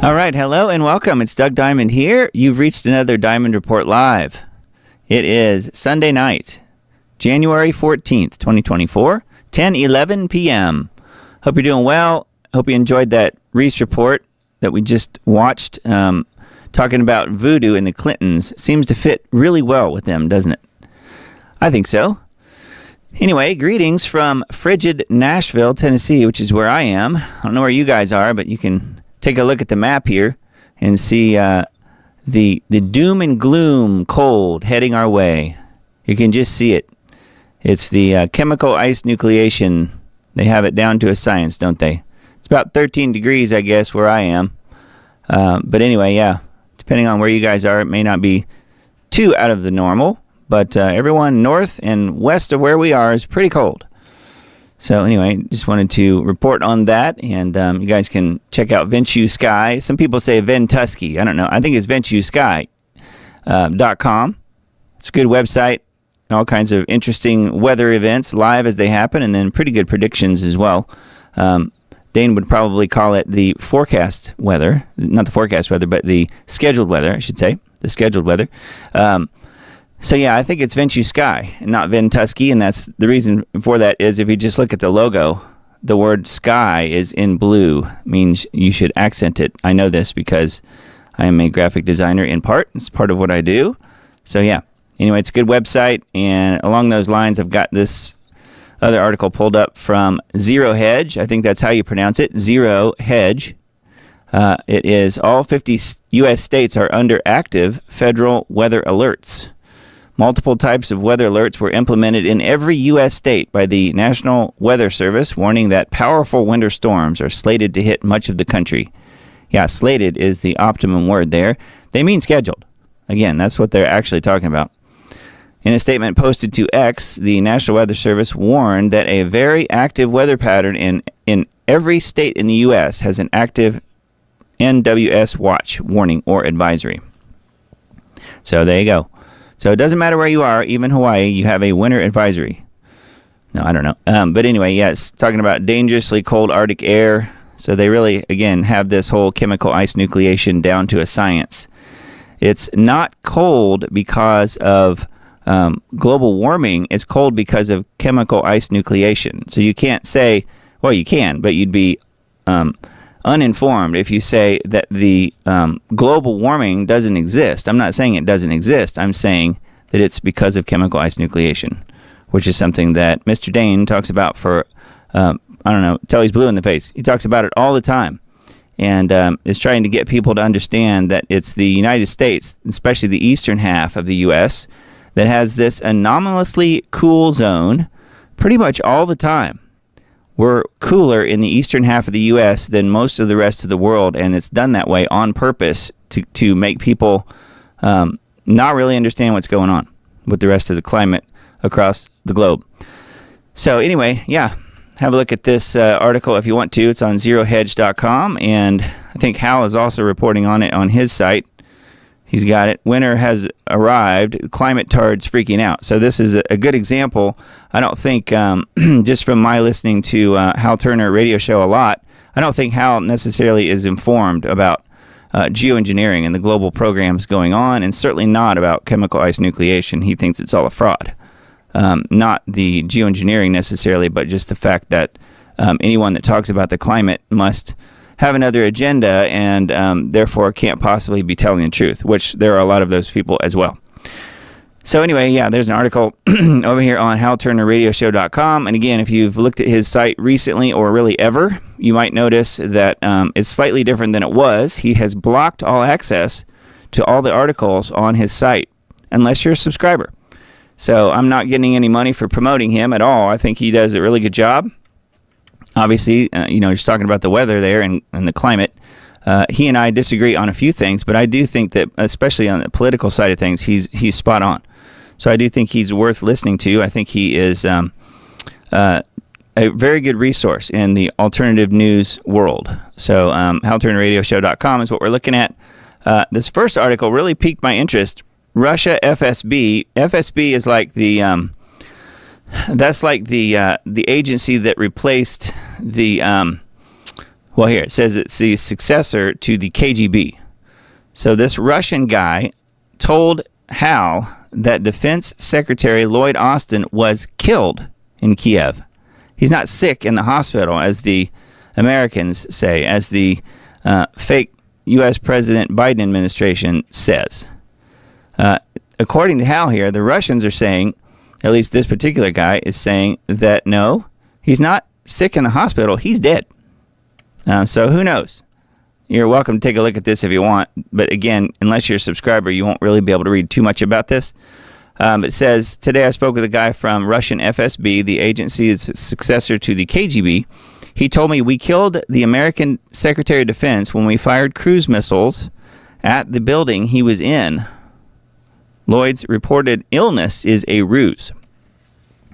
All right, hello and welcome. It's Doug Diamond here. You've reached another Diamond Report Live. It is Sunday night, January 14th, 2024, 10:11 p.m. Hope you're doing well. Hope you enjoyed that Reese report that we just watched, talking about voodoo and the Clintons. Seems to fit really well with them, doesn't it? I think so. Anyway, greetings from frigid Nashville, Tennessee, which is where I am. I don't know where you guys are, but you can take a look at the map here and see the doom and gloom cold heading our way. You can just see it. It's the chemical ice nucleation. They have it down to a science, don't they? It's about 13 degrees, I guess, where I am. But anyway, yeah, depending on where you guys are, it may not be too out of the normal. But everyone north and west of where we are is pretty cold. So anyway, just wanted to report on that, and you guys can check out Ventu Sky. Some people say Ventusky. I don't know. I think it's VentuSky.com. It's a good website. All kinds of interesting weather events live as they happen, and then pretty good predictions as well. Dane would probably call it the forecast weather. Not the forecast weather, but the scheduled weather, I should say. The scheduled weather. So yeah, I think it's Ventu Sky, and not Ventusky, and that's the reason for that is if you just look at the logo, the word sky is in blue, means you should accent it. I know this because I am a graphic designer in part. It's part of what I do. So yeah, anyway, it's a good website, and along those lines, I've got this other article pulled up from Zero Hedge. I think that's how you pronounce it, Zero Hedge. It is all 50 U.S. states are under active federal weather alerts. Multiple types of weather alerts were implemented in every U.S. state by the National Weather Service, warning that powerful winter storms are slated to hit much of the country. Yeah, slated is the optimum word there. They mean scheduled. Again, that's what they're actually talking about. In a statement posted to X, the National Weather Service warned that a very active weather pattern in every state in the U.S. has an active NWS watch warning or advisory. So there you go. So it doesn't matter where you are, even Hawaii, you have a winter advisory. No, I don't know. But anyway, yes, talking about dangerously cold Arctic air. So they really, again, have this whole chemical ice nucleation down to a science. It's not cold because of global warming. It's cold because of chemical ice nucleation. So you can't say, well, you can, but you'd be uninformed if you say that the global warming doesn't exist. I'm not saying it doesn't exist. I'm saying that it's because of chemical ice nucleation, which is something that Mr. Dane talks about for, I don't know, till he's blue in the face. He talks about it all the time, and is trying to get people to understand that it's the United States, especially the eastern half of the U.S., that has this anomalously cool zone pretty much all the time. We're cooler in the eastern half of the U.S. than most of the rest of the world, and it's done that way on purpose to make people not really understand what's going on with the rest of the climate across the globe. So anyway, yeah, have a look at this article if you want to. It's on zerohedge.com, and I think Hal is also reporting on it on his site. He's got it. Winter has arrived. Climate tards freaking out. So this is a good example. I don't think, just from my listening to Hal Turner radio show a lot, I don't think Hal necessarily is informed about geoengineering and the global programs going on, and certainly not about chemical ice nucleation. He thinks it's all a fraud. Not the geoengineering necessarily, but just the fact that anyone that talks about the climate must have another agenda and therefore can't possibly be telling the truth, which there are a lot of those people as well. So anyway, yeah, there's an article over here on HalTurnerRadioshow.com. And again, if you've looked at his site recently or really ever, you might notice that it's slightly different than it was. He has blocked all access to all the articles on his site unless you're a subscriber. So I'm not getting any money for promoting him at all. I think he does a really good job. Obviously, he's talking about the weather there and the climate. He and I disagree on a few things, but I do think that, especially on the political side of things, he's spot on. So I do think he's worth listening to. I think he is a very good resource in the alternative news world. So HalTurnerRadioshow.com is what we're looking at. This first article really piqued my interest. Russia FSB. FSB is like the that's like the agency that replaced the Well, here it says it's the successor to the KGB. So this Russian guy told Hal that Defense Secretary Lloyd Austin was killed in Kiev. He's not sick in the hospital, as the Americans say, as the fake U.S. President Biden administration says. According to Hal here, the Russians are saying, at least this particular guy is saying, that no, he's not sick in the hospital, he's dead. So who knows? You're welcome to take a look at this if you want. But again, unless you're a subscriber, you won't really be able to read too much about this. It says, today I spoke with a guy from Russian FSB. The agency is successor to the KGB. He told me we killed the American Secretary of Defense when we fired cruise missiles at the building he was in. Lloyd's reported illness is a ruse.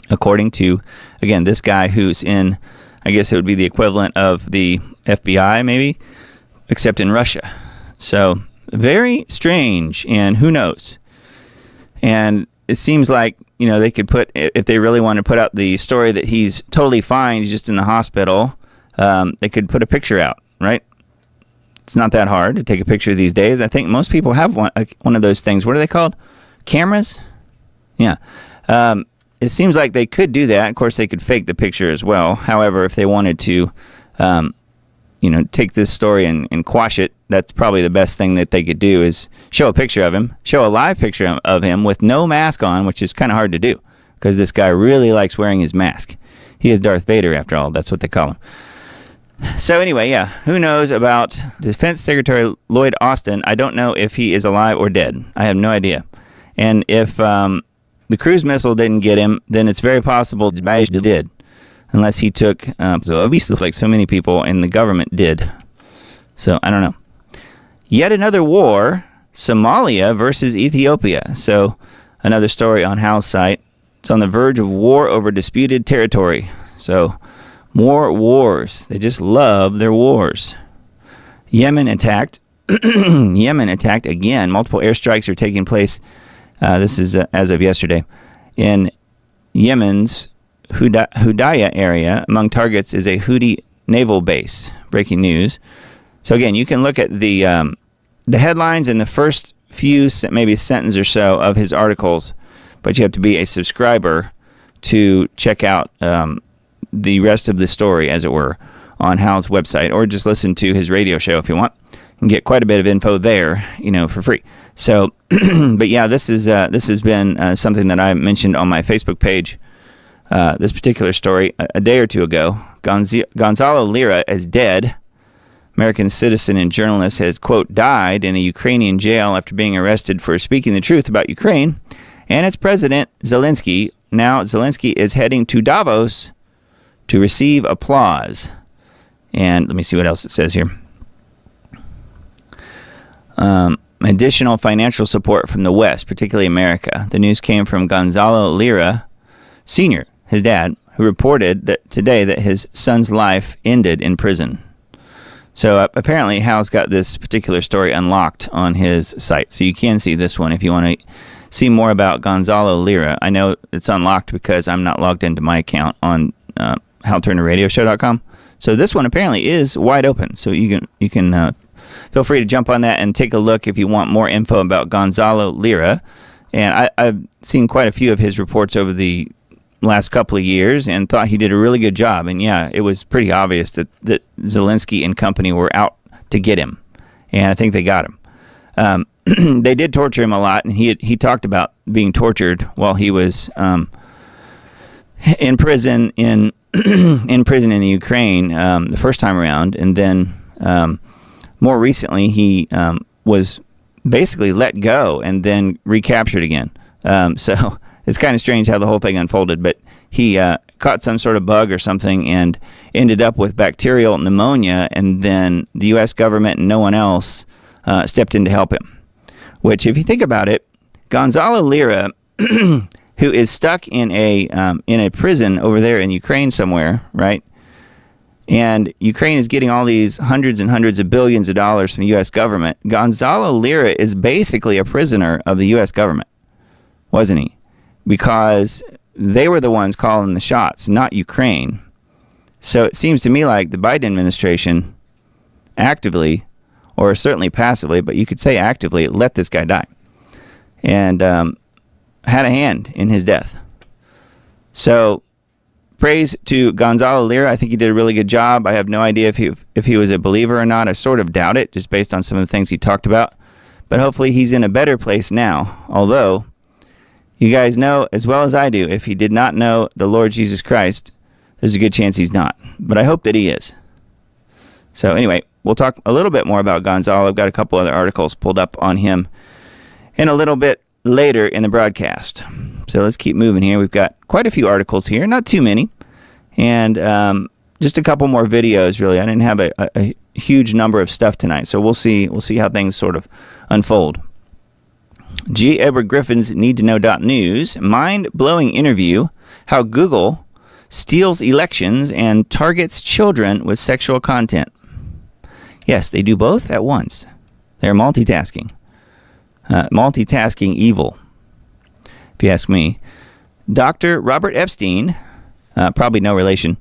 According to, again, this guy who's in, I guess it would be the equivalent of the FBI maybe, except in Russia. So very strange, and who knows? And it seems like, they could put, if they really want to put out the story that he's totally fine, he's just in the hospital, they could put a picture out, right? It's not that hard to take a picture these days. I think most people have one of those things. What are they called? Cameras? Yeah. It seems like they could do that. Of course, they could fake the picture as well. However, if they wanted to, take this story and quash it, that's probably the best thing that they could do is show a picture of him, show a live picture of him with no mask on, which is kind of hard to do because this guy really likes wearing his mask. He is Darth Vader, after all. That's what they call him. So anyway, yeah, who knows about Defense Secretary Lloyd Austin? I don't know if he is alive or dead. I have no idea. And if the cruise missile didn't get him, then it's very possible Biden did. Unless he took, so at least like so many people in the government did. So I don't know. Yet another war, Somalia versus Ethiopia. So another story on Hal's site. It's on the verge of war over disputed territory. So more wars. They just love their wars. Yemen attacked. Yemen attacked again. Multiple airstrikes are taking place. This is as of yesterday. In Yemen's Hudaya area, among targets is a Houthi naval base. Breaking news. So again, you can look at the headlines in the first few, maybe sentence or so of his articles, but you have to be a subscriber to check out the rest of the story, as it were, on Hal's website, or just listen to his radio show if you want, and get quite a bit of info there, for free. So, but yeah, this has been something that I mentioned on my Facebook page. This particular story a day or two ago. Gonzalo Lira is dead. American citizen and journalist has, quote, died in a Ukrainian jail after being arrested for speaking the truth about Ukraine and its president, Zelensky. Now Zelensky is heading to Davos to receive applause. And let me see what else it says here. Additional financial support from the West, particularly America. The news came from Gonzalo Lira Sr., his dad, who reported that today that his son's life ended in prison. So apparently Hal's got this particular story unlocked on his site. So you can see this one if you want to see more about Gonzalo Lira. I know it's unlocked because I'm not logged into my account on HalTurnerRadioShow.com. So this one apparently is wide open. So you can feel free to jump on that and take a look if you want more info about Gonzalo Lira. And I've seen quite a few of his reports over the last couple of years and thought he did a really good job. And yeah, it was pretty obvious that Zelensky and company were out to get him. And I think they got him. They did torture him a lot, and he talked about being tortured while he was in prison in prison in the Ukraine the first time around, and then more recently he was basically let go and then recaptured again. So it's kind of strange how the whole thing unfolded, but he caught some sort of bug or something and ended up with bacterial pneumonia, and then the U.S. government and no one else stepped in to help him. Which, if you think about it, Gonzalo Lira, who is stuck in a prison over there in Ukraine somewhere, right? And Ukraine is getting all these hundreds and hundreds of billions of dollars from the U.S. government. Gonzalo Lira is basically a prisoner of the U.S. government, wasn't he? Because they were the ones calling the shots, not Ukraine. So it seems to me like the Biden administration actively, or certainly passively, but you could say actively, let this guy die. And had a hand in his death. So praise to Gonzalo Lira. I think he did a really good job. I have no idea if he was a believer or not. I sort of doubt it, just based on some of the things he talked about. But hopefully he's in a better place now. Although, you guys know as well as I do, if he did not know the Lord Jesus Christ, there's a good chance he's not. But I hope that he is. So anyway, we'll talk a little bit more about Gonzalo. I've got a couple other articles pulled up on him in a little bit later in the broadcast. So let's keep moving here. We've got quite a few articles here, not too many, and just a couple more videos. Really, I didn't have a huge number of stuff tonight, so we'll see how things sort of unfold. G. Edward Griffin's Need to Know News, mind-blowing interview: how Google steals elections and targets children with sexual content. Yes, they do both at once. They're multitasking. Multitasking evil, if you ask me. Dr. Robert Epstein, probably no relation,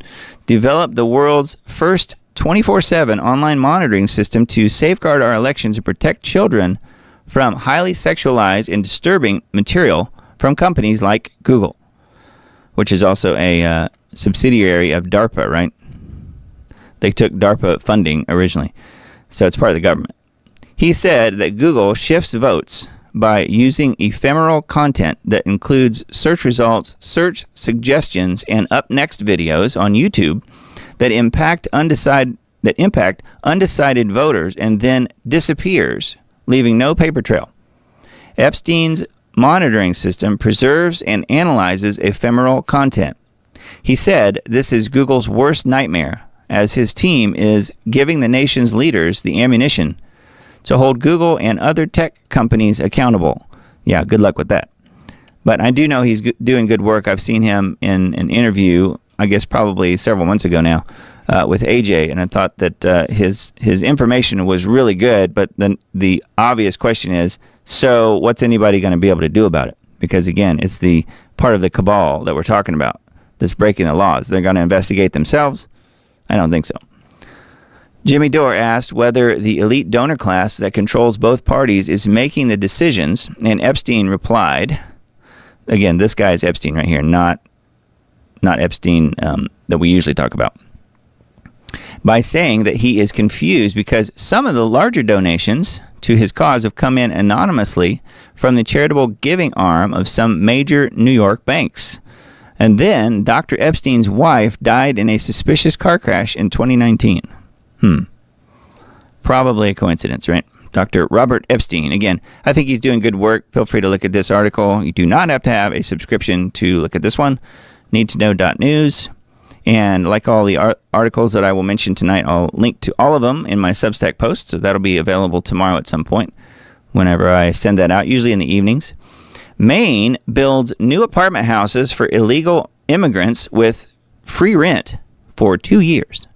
developed the world's first 24/7 online monitoring system to safeguard our elections and protect children from highly sexualized and disturbing material from companies like Google, which is also a subsidiary of DARPA, right? They took DARPA funding originally, so it's part of the government. He said that Google shifts votes by using ephemeral content that includes search results, search suggestions, and up next videos on YouTube that impact undecided voters and then disappears, leaving no paper trail. Epstein's monitoring system preserves and analyzes ephemeral content. He said this is Google's worst nightmare, as his team is giving the nation's leaders the ammunition to hold Google and other tech companies accountable. Yeah, good luck with that. But I do know he's doing good work. I've seen him in an interview, I guess probably several months ago now, with AJ, and I thought that his information was really good. But then the obvious question is, so what's anybody going to be able to do about it? Because again, it's the part of the cabal that we're talking about that's breaking the laws. They're going to investigate themselves? I don't think so. Jimmy Dore asked whether the elite donor class that controls both parties is making the decisions, and Epstein replied, again, this guy is Epstein right here, not Epstein that we usually talk about, by saying that he is confused because some of the larger donations to his cause have come in anonymously from the charitable giving arm of some major New York banks. And then Dr. Epstein's wife died in a suspicious car crash in 2019. Probably a coincidence, right? Dr. Robert Epstein. Again, I think he's doing good work. Feel free to look at this article. You do not have to have a subscription to look at this one. Need to know.news. And like all the articles that I will mention tonight, I'll link to all of them in my Substack post. So that'll be available tomorrow at some point whenever I send that out, usually in the evenings. Maine builds new apartment houses for illegal immigrants with free rent for 2 years.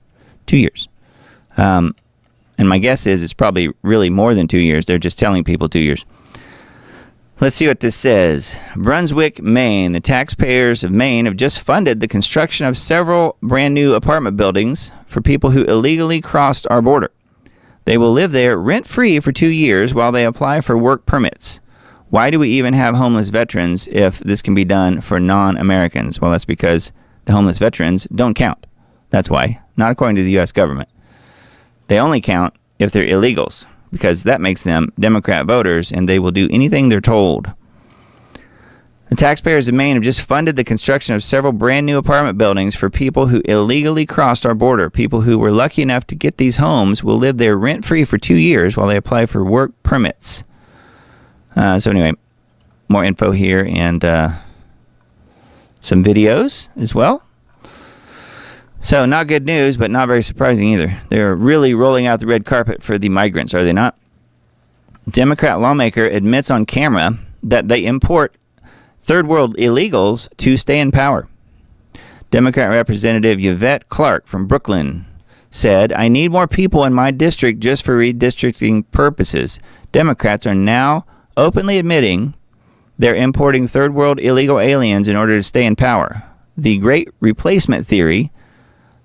2 years. And my guess is it's probably really more than 2 years. They're just telling people 2 years. Let's see what this says. Brunswick, Maine. The taxpayers of Maine have just funded the construction of several brand new apartment buildings for people who illegally crossed our border. They will live there rent-free for 2 years while they apply for work permits. Why do we even have homeless veterans if this can be done for non-Americans? Well, that's because the homeless veterans don't count. That's why. Not according to the U.S. government. They only count if they're illegals, because that makes them Democrat voters, and they will do anything they're told. The taxpayers of Maine have just funded the construction of several brand new apartment buildings for people who illegally crossed our border. People who were lucky enough to get these homes will live there rent-free for 2 years while they apply for work permits. So anyway, more info here and some videos as well. So not good news, but not very surprising either. They're really rolling out the red carpet for the migrants, are they not? Democrat lawmaker admits on camera that they import third world illegals to stay in power. Democrat Representative Yvette Clark from Brooklyn said, "I need more people in my district just for redistricting purposes." Democrats are now openly admitting they're importing third world illegal aliens in order to stay in power. The Great Replacement theory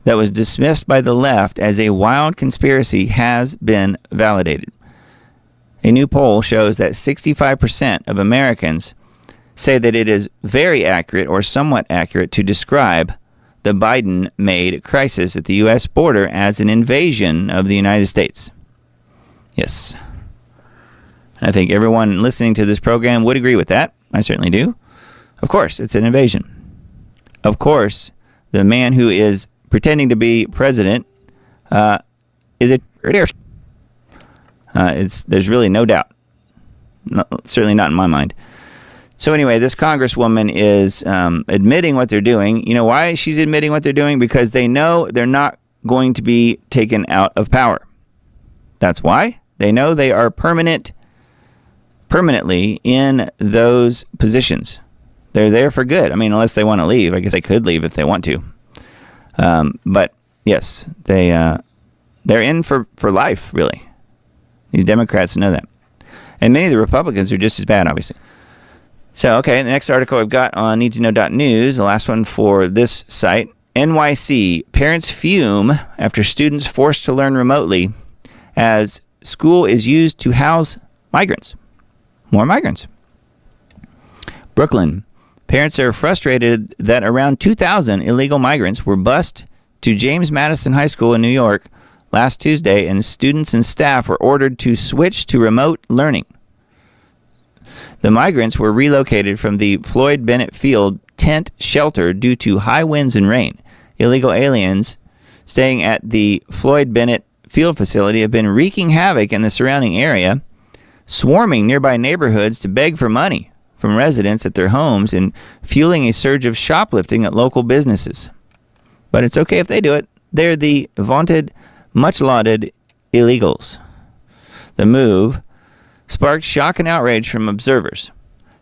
that was dismissed by the left as a wild conspiracy has been validated. A new poll shows that 65% of Americans say that it is very accurate or somewhat accurate to describe the Biden-made crisis at the U.S. border as an invasion of the United States. Yes. I think everyone listening to this program would agree with that. I certainly do. Of course, it's an invasion. Of course, the man who is pretending to be president is a traitor. There's really no doubt. Certainly not in my mind. So anyway, this congresswoman is admitting what they're doing. You know why she's admitting what they're doing? Because they know they're not going to be taken out of power. That's why. They know they are permanently in those positions. They're there for good. I mean, unless they want to leave. I guess they could leave if they want to. But yes, they're in for life, really. These Democrats know that. And many of the Republicans are just as bad, obviously. So, okay, the next article I've got on needtoknow.news, the last one for this site. NYC, parents fume after students forced to learn remotely as school is used to house migrants. More migrants. Brooklyn, parents are frustrated that around 2,000 illegal migrants were bused to James Madison High School in New York last Tuesday, and students and staff were ordered to switch to remote learning. The migrants were relocated from the Floyd Bennett Field tent shelter due to high winds and rain. Illegal aliens staying at the Floyd Bennett Field facility have been wreaking havoc in the surrounding area, swarming nearby neighborhoods to beg for money from residents at their homes and fueling a surge of shoplifting at local businesses. But it's okay if they do it. They're the vaunted, much-lauded illegals. The move sparked shock and outrage from observers,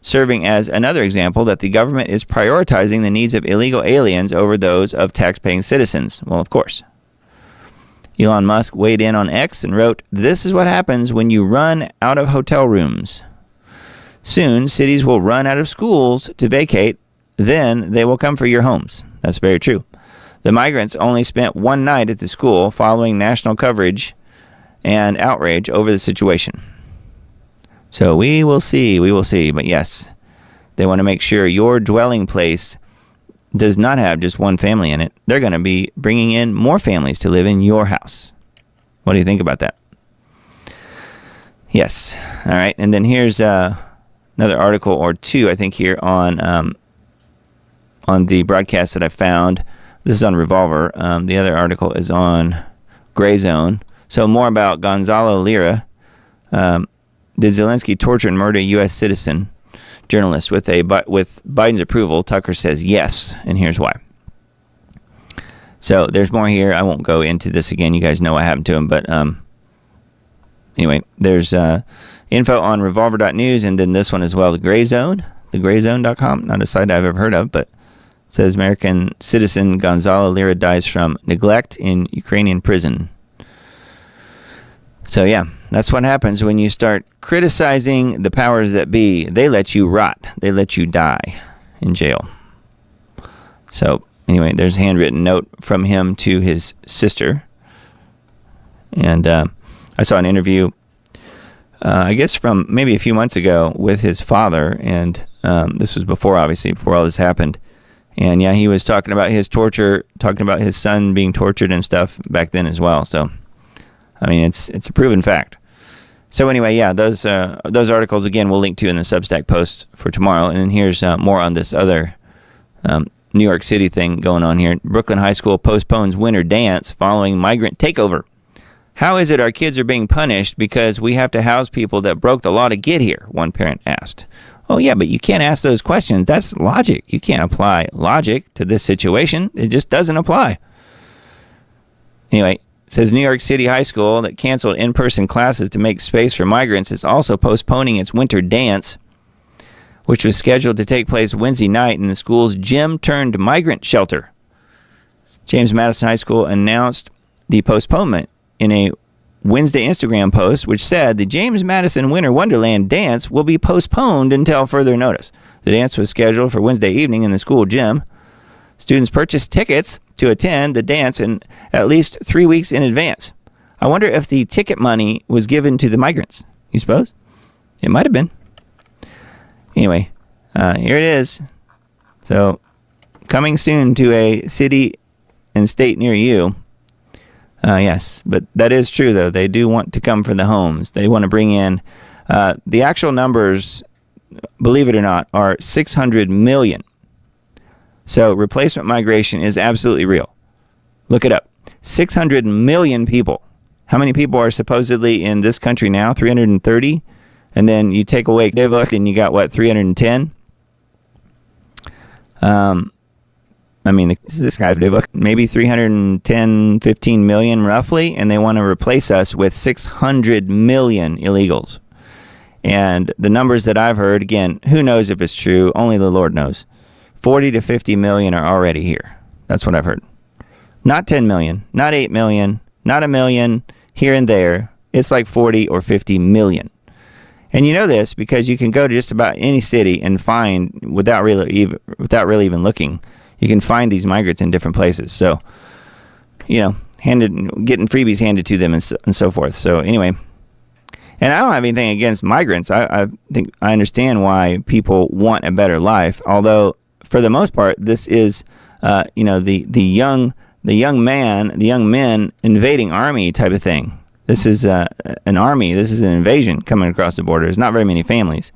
serving as another example that the government is prioritizing the needs of illegal aliens over those of tax-paying citizens. Well, of course. Elon Musk weighed in on X and wrote, "This is what happens when you run out of hotel rooms. Soon, cities will run out of schools to vacate. Then they will come for your homes." That's very true. The migrants only spent one night at the school following national coverage and outrage over the situation. So we will see. But yes, they want to make sure your dwelling place does not have just one family in it. They're going to be bringing in more families to live in your house. What do you think about that? Yes. All right. And then here's another article or two, I think, here on the broadcast that I found. This is on Revolver. The other article is on Gray Zone. So more about Gonzalo Lira. Did Zelensky torture and murder a U.S. citizen journalist? With Biden's approval, Tucker says yes, and here's why. So there's more here. I won't go into this again. You guys know what happened to him. But anyway, there's info on revolver.news, and then this one as well, the Gray Zone, thegrayzone.com. Not a site I've ever heard of, but it says American citizen Gonzalo Lira dies from neglect in Ukrainian prison. So yeah, that's what happens when you start criticizing the powers that be. They let you rot. They let you die in jail. So anyway, there's a handwritten note from him to his sister. And I saw an interview, I guess from maybe a few months ago, with his father. And this was before all this happened. And yeah, he was talking about his torture, talking about his son being tortured and stuff back then as well. So I mean, it's a proven fact. So anyway, yeah, those articles, again, we'll link to in the Substack post for tomorrow. And then here's more on this other New York City thing going on here. Brooklyn High School postpones winter dance following migrant takeover. How is it our kids are being punished because we have to house people that broke the law to get here? One parent asked. Oh, yeah, but you can't ask those questions. That's logic. You can't apply logic to this situation. It just doesn't apply. Anyway. Says New York City High School that canceled in-person classes to make space for migrants is also postponing its winter dance, which was scheduled to take place Wednesday night in the school's gym-turned-migrant shelter. James Madison High School announced the postponement in a Wednesday Instagram post, which said the James Madison Winter Wonderland dance will be postponed until further notice. The dance was scheduled for Wednesday evening in the school gym. Students purchased tickets to attend the dance in at least 3 weeks in advance. I wonder if the ticket money was given to the migrants. You suppose? It might have been. Anyway, here it is. So, coming soon to a city and state near you. Yes, but that is true, though. They do want to come for the homes. They want to bring in the actual numbers, believe it or not, are 600 million. So replacement migration is absolutely real. Look it up. 600 million people. How many people are supposedly in this country now? 330? And then you take away Devuk and you got, what, 310? This guy, maybe 310, 15 million roughly, and they want to replace us with 600 million illegals. And the numbers that I've heard, again, who knows if it's true? Only the Lord knows. 40 to 50 million are already here. That's what I've heard. Not 10 million, not 8 million, not a million here and there. It's like 40 or 50 million. And you know this because you can go to just about any city and find, without really even looking, you can find these migrants in different places. So, getting freebies handed to them and so forth. So anyway, and I don't have anything against migrants. I think I understand why people want a better life. Although, for the most part, this is, the young men invading army type of thing. This is an army. This is an invasion coming across the border. There's not very many families.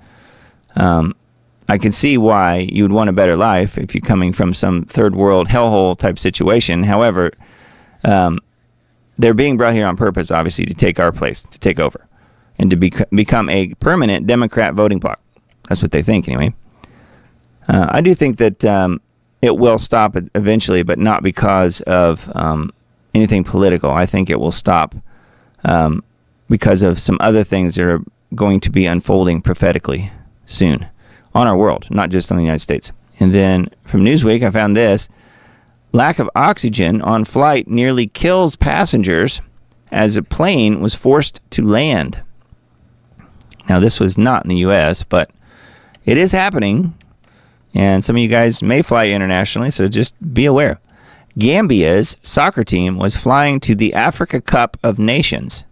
I can see why you would want a better life if you're coming from some third world hellhole type situation. However, they're being brought here on purpose, obviously, to take our place, to take over, and to become a permanent Democrat voting bloc. That's what they think, anyway. I do think that it will stop eventually, but not because of anything political. I think it will stop because of some other things that are going to be unfolding prophetically soon on our world, not just on the United States. And then from Newsweek, I found this. Lack of oxygen on flight nearly kills passengers as a plane was forced to land. Now, this was not in the U.S., but it is happening. And some of you guys may fly internationally, so just be aware. Gambia's soccer team was flying to the Africa Cup of Nations,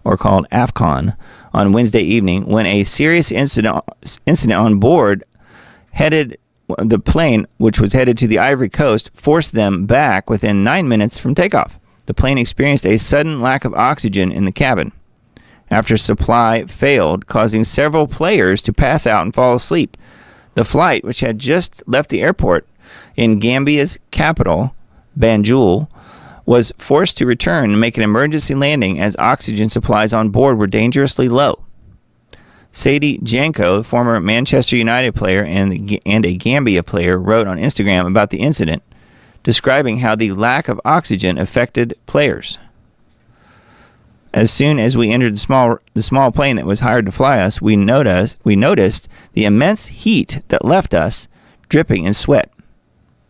or called AFCON, on Wednesday evening when a serious incident on board the plane, which was headed to the Ivory Coast, forced them back within 9 minutes from takeoff. The plane experienced a sudden lack of oxygen in the cabin after supply failed, causing several players to pass out and fall asleep. The flight, which had just left the airport in Gambia's capital, Banjul, was forced to return and make an emergency landing as oxygen supplies on board were dangerously low. Sadie Janko, former Manchester United player and a Gambia player, wrote on Instagram about the incident, describing how the lack of oxygen affected players. As soon as we entered the small plane that was hired to fly us, we noticed the immense heat that left us dripping in sweat.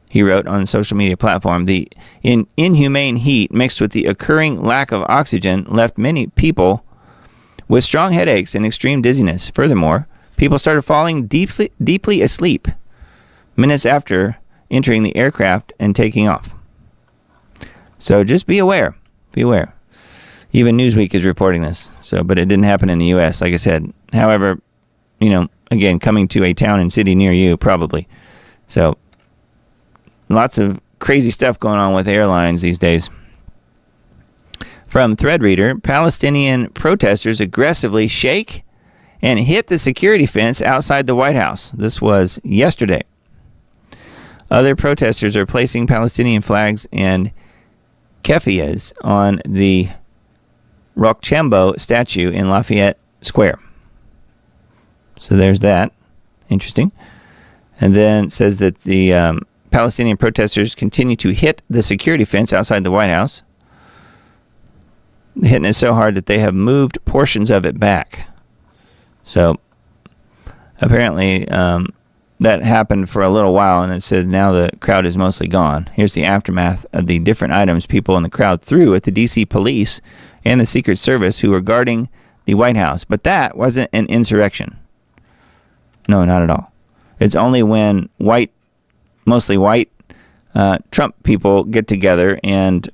He wrote on the social media platform, the inhumane heat mixed with the occurring lack of oxygen left many people with strong headaches and extreme dizziness. Furthermore, people started falling deeply asleep minutes after entering the aircraft and taking off. So just be aware. Be aware. Even Newsweek is reporting this. But it didn't happen in the U.S., like I said. However, again, coming to a town and city near you, probably. So lots of crazy stuff going on with airlines these days. From Threadreader, Palestinian protesters aggressively shake and hit the security fence outside the White House. This was yesterday. Other protesters are placing Palestinian flags and keffiyehs on the Rochambeau statue in Lafayette Square. So there's that. Interesting. And then it says that the Palestinian protesters continue to hit the security fence outside the White House, hitting it so hard that they have moved portions of it back. So apparently that happened for a little while, and it said now the crowd is mostly gone. Here's the aftermath of the different items people in the crowd threw at the D.C. police and the Secret Service who were guarding the White House. But that wasn't an insurrection. No, not at all. It's only when mostly white Trump people get together and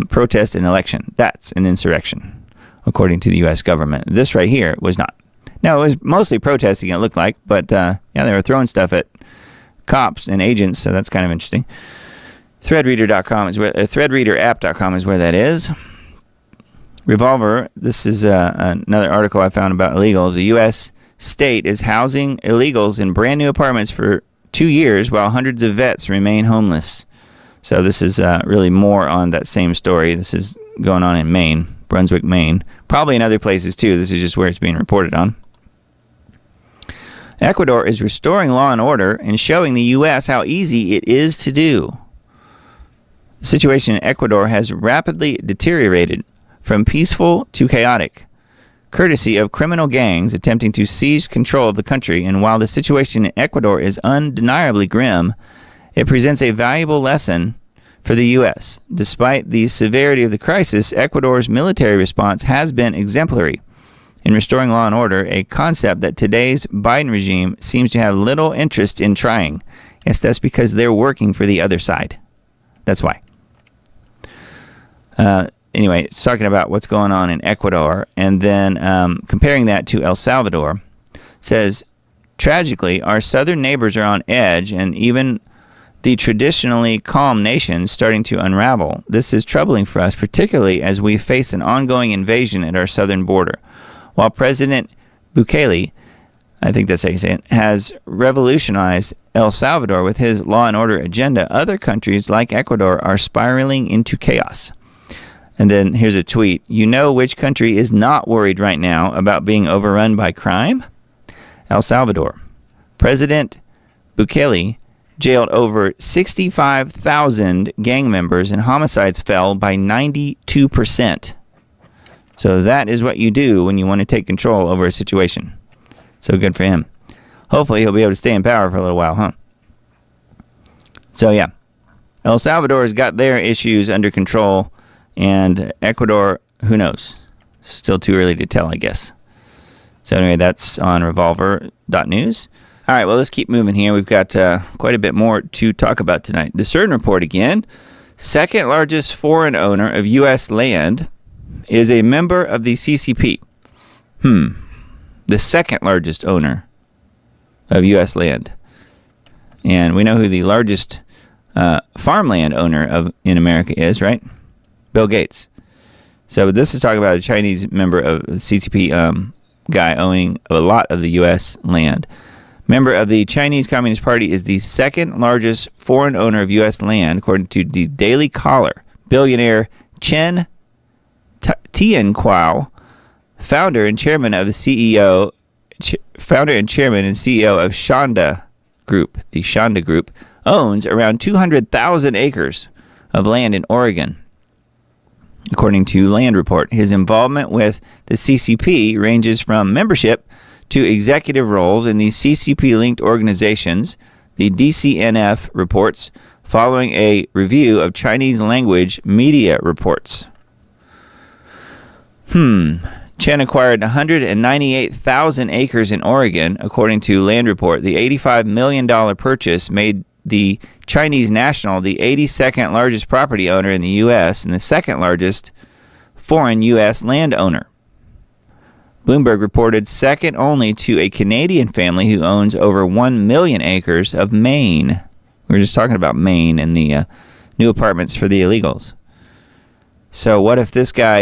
protest an election. That's an insurrection, according to the U.S. government. This right here was not. No, it was mostly protesting, it looked like, but they were throwing stuff at cops and agents, so that's kind of interesting. Threadreader.com is where threadreaderapp.com is where that is. Revolver, this is another article I found about illegals. The U.S. state is housing illegals in brand new apartments for 2 years while hundreds of vets remain homeless. So this is really more on that same story. This is going on in Maine, Brunswick, Maine. Probably in other places too. This is just where it's being reported on. Ecuador is restoring law and order and showing the U.S. how easy it is to do. The situation in Ecuador has rapidly deteriorated from peaceful to chaotic, courtesy of criminal gangs attempting to seize control of the country. And while the situation in Ecuador is undeniably grim, it presents a valuable lesson for the U.S. Despite the severity of the crisis, Ecuador's military response has been exemplary in restoring law and order, a concept that today's Biden regime seems to have little interest in trying. Yes, that's because they're working for the other side. That's why. Anyway, it's talking about what's going on in Ecuador, and then comparing that to El Salvador. Says, tragically, our southern neighbors are on edge, and even the traditionally calm nations starting to unravel. This is troubling for us, particularly as we face an ongoing invasion at our southern border. While President Bukele, I think that's how you say it, has revolutionized El Salvador with his law and order agenda, other countries like Ecuador are spiraling into chaos. And then here's a tweet. You know which country is not worried right now about being overrun by crime? El Salvador. President Bukele jailed over 65,000 gang members, and homicides fell by 92%. So that is what you do when you want to take control over a situation. So good for him. Hopefully he'll be able to stay in power for a little while, huh? So yeah, El Salvador has got their issues under control, and Ecuador, who knows? Still too early to tell, I guess. So anyway, that's on revolver.news. All right, well, let's keep moving here. We've got quite a bit more to talk about tonight. The CERN report again. Second largest foreign owner of U.S. land is a member of the CCP. The second largest owner of U.S. land. And we know who the largest farmland owner in America is, right? Bill Gates. So this is talking about a Chinese member of the CCP guy owning a lot of the U.S. land. Member of the Chinese Communist Party is the second largest foreign owner of U.S. land, according to the Daily Caller. Billionaire Chen Tianquao, founder and chairman and CEO of Shanda Group, the Shanda Group, owns around 200,000 acres of land in Oregon. According to Land Report, his involvement with the CCP ranges from membership to executive roles in the CCP-linked organizations, the DCNF reports, following a review of Chinese-language media reports. Chen acquired 198,000 acres in Oregon, according to Land Report. The $85 million purchase made the Chinese national the 82nd largest property owner in the U.S. and the second largest foreign U.S. landowner. Bloomberg reported second only to a Canadian family who owns over 1 million acres of Maine. We were just talking about Maine and the new apartments for the illegals. So what if this guy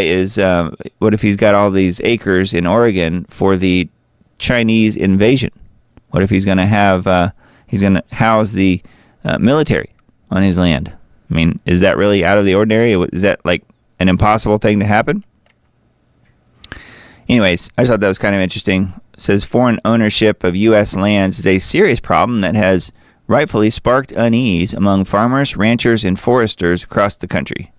what if he's got all these acres in Oregon for the Chinese invasion? What if he's going to house the military on his land? I mean, is that really out of the ordinary? Is that like an impossible thing to happen? Anyways, I just thought that was kind of interesting. It says foreign ownership of U.S. lands is a serious problem that has rightfully sparked unease among farmers, ranchers, and foresters across the country.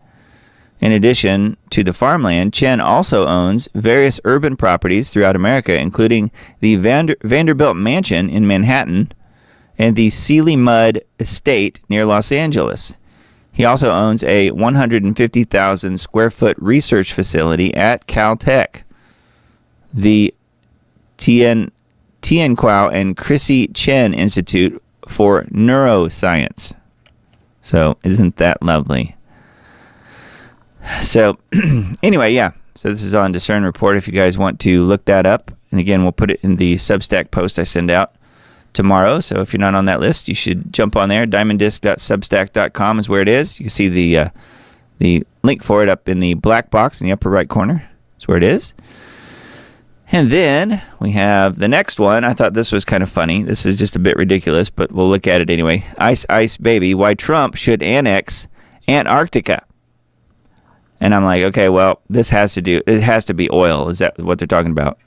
In addition to the farmland, Chen also owns various urban properties throughout America, including the Vanderbilt Mansion in Manhattan and the Sealy Mud Estate near Los Angeles. He also owns a 150,000 square foot research facility at Caltech. The Tianquao and Chrissy Chen Institute for Neuroscience. So isn't that lovely? So anyway, yeah. So this is on Discern Report if you guys want to look that up. And again, we'll put it in the Substack post I send out tomorrow. So if you're not on that list, you should jump on there. diamonddisc.substack.com is where it is. You can see the link for it up in the black box in the upper right corner. That's where it is. And then we have the next one. I thought this was kind of funny. This is just a bit ridiculous, but we'll look at it anyway. Ice, ice, baby, why Trump should annex Antarctica. And I'm like, okay, well, it has to be oil. Is that what they're talking about?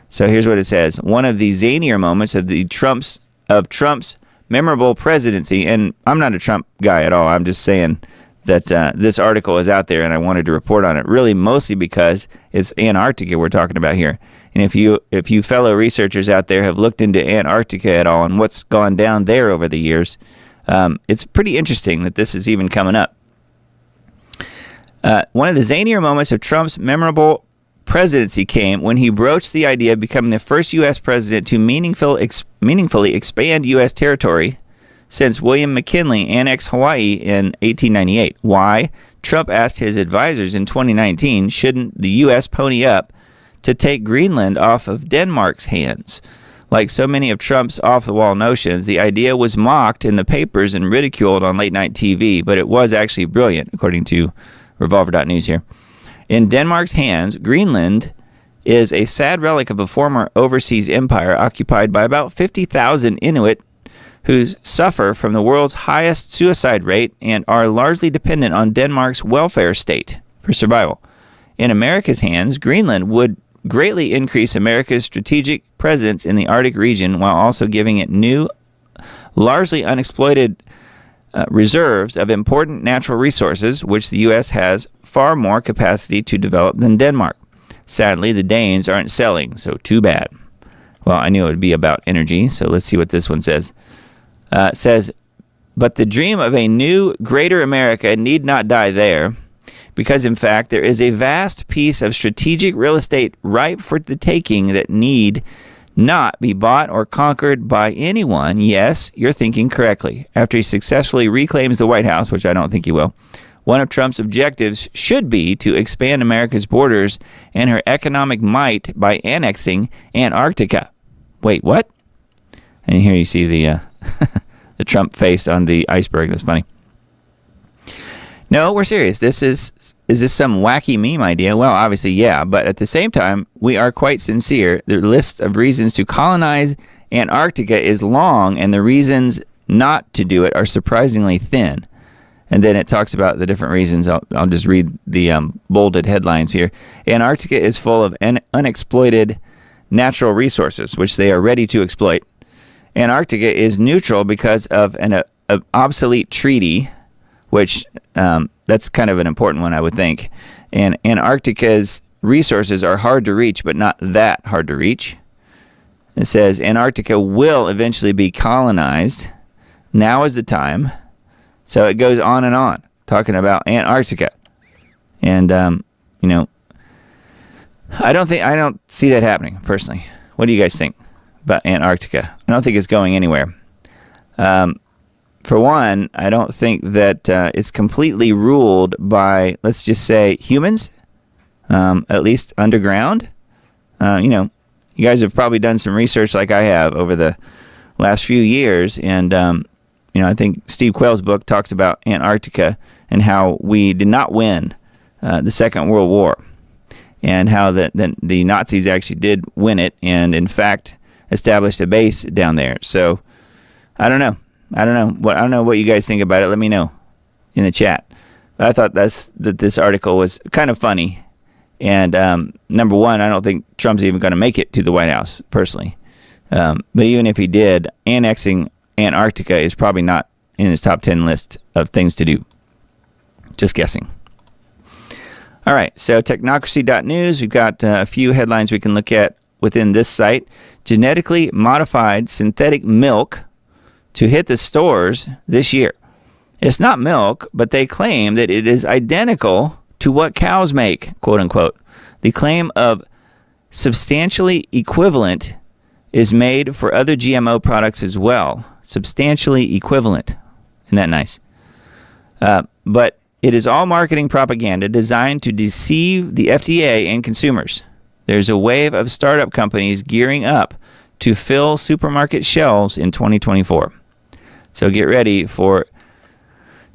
So here's what it says. One of the zanier moments of Trump's memorable presidency, and I'm not a Trump guy at all. I'm just saying that this article is out there and I wanted to report on it, really mostly because it's Antarctica we're talking about here. And if you fellow researchers out there have looked into Antarctica at all and what's gone down there over the years, it's pretty interesting that this is even coming up. One of the zanier moments of Trump's memorable presidency came when he broached the idea of becoming the first U.S. president to meaningfully expand U.S. territory since William McKinley annexed Hawaii in 1898. Why? Trump asked his advisors in 2019, shouldn't the U.S. pony up to take Greenland off of Denmark's hands? Like so many of Trump's off-the-wall notions, the idea was mocked in the papers and ridiculed on late-night TV, but it was actually brilliant, according to Revolver.news here. In Denmark's hands, Greenland is a sad relic of a former overseas empire occupied by about 50,000 Inuit who suffer from the world's highest suicide rate and are largely dependent on Denmark's welfare state for survival. In America's hands, Greenland would greatly increase America's strategic presence in the Arctic region while also giving it new, largely unexploited reserves of important natural resources, which the U.S. has far more capacity to develop than Denmark. Sadly, the Danes aren't selling, so too bad. Well, I knew it would be about energy, so let's see what this one says. It says, but the dream of a new, greater America need not die there, because in fact there is a vast piece of strategic real estate ripe for the taking that need not be bought or conquered by anyone. Yes, you're thinking correctly. After he successfully reclaims the White House, which I don't think he will, one of Trump's objectives should be to expand America's borders and her economic might by annexing Antarctica. Wait, what? And here you see the the Trump face on the iceberg. That's funny. No, we're serious. Is this some wacky meme idea? Well, obviously, yeah. But at the same time, we are quite sincere. The list of reasons to colonize Antarctica is long, and the reasons not to do it are surprisingly thin. And then it talks about the different reasons. I'll just read the bolded headlines here. Antarctica is full of unexploited natural resources, which they are ready to exploit. Antarctica is neutral because of an obsolete treaty, which that's kind of an important one, I would think. And Antarctica's resources are hard to reach, but not that hard to reach. It says Antarctica will eventually be colonized. Now is the time. So it goes on and on, talking about Antarctica. And, I don't see that happening, personally. What do you guys think about Antarctica? I don't think it's going anywhere. For one, I don't think that it's completely ruled by, let's just say, humans, at least underground. You guys have probably done some research like I have over the last few years, and I think Steve Quayle's book talks about Antarctica and how we did not win the Second World War, and how the Nazis actually did win it, and in fact established a base down there. So I don't know. I don't know what you guys think about it. Let me know in the chat. But I thought that this article was kind of funny. And number one, I don't think Trump's even going to make it to the White House, personally. But even if he did, annexing Antarctica is probably not in his top 10 list of things to do. Just guessing. All right, so technocracy.news. We've got a few headlines we can look at within this site. Genetically modified synthetic milk to hit the stores this year. It's not milk, but they claim that it is identical to what cows make, quote unquote. The claim of substantially equivalent is made for other GMO products as well. Substantially equivalent. Isn't that nice? But it is all marketing propaganda designed to deceive the FDA and consumers. There's a wave of startup companies gearing up to fill supermarket shelves in 2024. So get ready for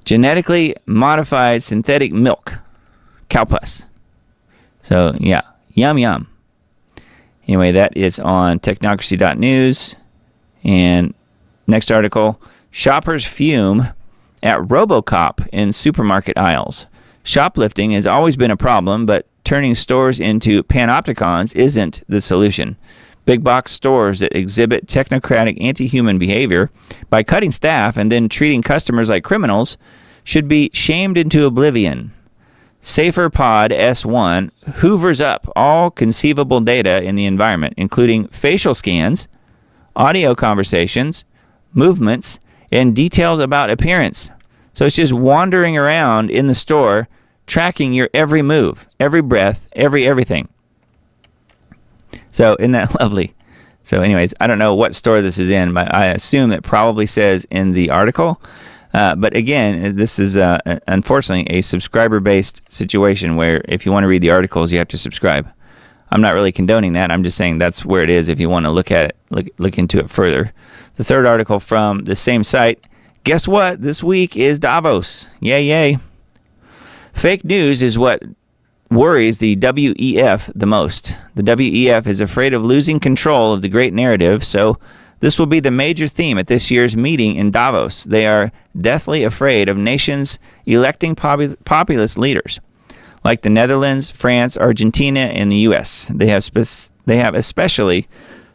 genetically modified synthetic milk, cow pus. So yeah, yum yum. Anyway, that is on technocracy.news. And next article, shoppers fume at RoboCop in supermarket aisles. Shoplifting has always been a problem, but turning stores into panopticons isn't the solution. Big box stores that exhibit technocratic anti-human behavior by cutting staff and then treating customers like criminals should be shamed into oblivion. SaferPod S1 hoovers up all conceivable data in the environment, including facial scans, audio conversations, movements, and details about appearance. So it's just wandering around in the store, tracking your every move, every breath, everything. So isn't that lovely? So anyways, I don't know what store this is in, but I assume it probably says in the article. But again, this is unfortunately a subscriber-based situation where if you want to read the articles, you have to subscribe. I'm not really condoning that. I'm just saying that's where it is if you want to look at it, look into it further. The third article from the same site, guess what? This week is Davos. Yay. Fake news is what worries the WEF the most. The WEF is afraid of losing control of the great narrative, so this will be the major theme at this year's meeting in Davos. They are deathly afraid of nations electing populist leaders, like the Netherlands, France, Argentina, and the U.S. They have especially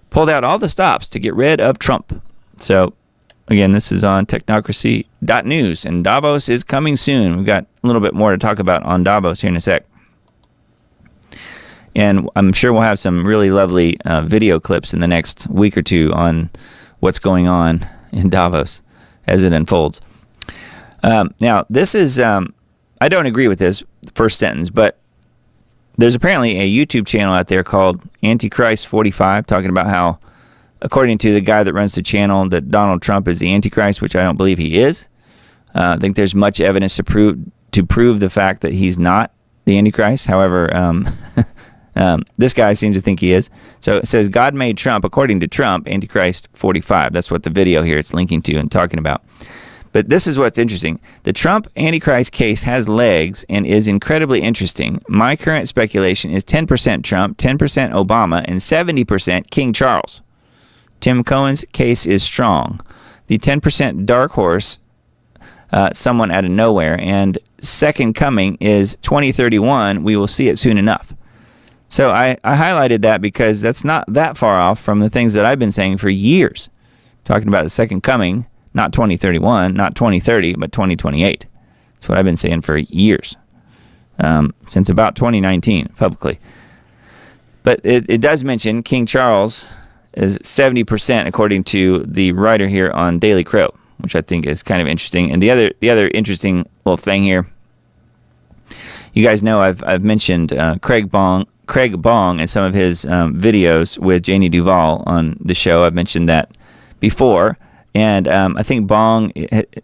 pulled out all the stops to get rid of Trump. So, again, this is on technocracy.news, and Davos is coming soon. We've got a little bit more to talk about on Davos here in a sec. And I'm sure we'll have some really lovely video clips in the next week or two on what's going on in Davos as it unfolds. Now, this is, I don't agree with this first sentence, but there's apparently a YouTube channel out there called Antichrist 45 talking about how, according to the guy that runs the channel, that Donald Trump is the Antichrist, which I don't believe he is. I think there's much evidence to prove the fact that he's not the Antichrist. However, this guy seems to think he is. So it says, God made Trump, according to Trump, Antichrist 45. That's what the video here it's linking to and talking about. But this is what's interesting. The Trump Antichrist case has legs and is incredibly interesting. My current speculation is 10% Trump, 10% Obama, and 70% King Charles. Tim Cohen's case is strong. The 10% dark horse, someone out of nowhere, and second coming is 2031. We will see it soon enough. So I highlighted that because that's not that far off from the things that I've been saying for years. Talking about the second coming, not 2031, not 2030, but 2028. That's what I've been saying for years, since about 2019 publicly. But it does mention King Charles is 70% according to the writer here on Daily Crow, which I think is kind of interesting. And the other interesting little thing here, you guys know I've mentioned Craig Bong and some of his videos with Janie Duvall on the show. I've mentioned that before. And I think Bong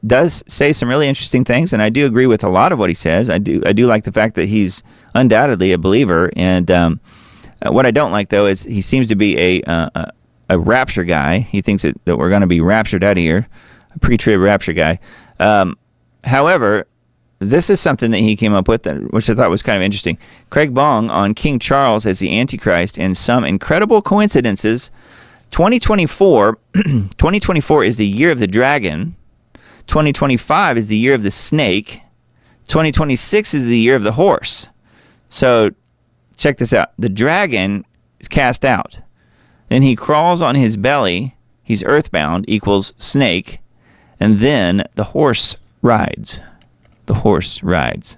does say some really interesting things, and I do agree with a lot of what he says. I do like the fact that he's undoubtedly a believer. And what I don't like, though, is he seems to be a rapture guy. He thinks that we're going to be raptured out of here, a pre-trib rapture guy. However, this is something that he came up with, which I thought was kind of interesting. Craig Bong on King Charles as the Antichrist and some incredible coincidences. 2024 is the year of the dragon. 2025 is the year of the snake. 2026 is the year of the horse. So check this out. The dragon is cast out. Then he crawls on his belly. He's earthbound, equals snake. And then the horse rides. The horse rides.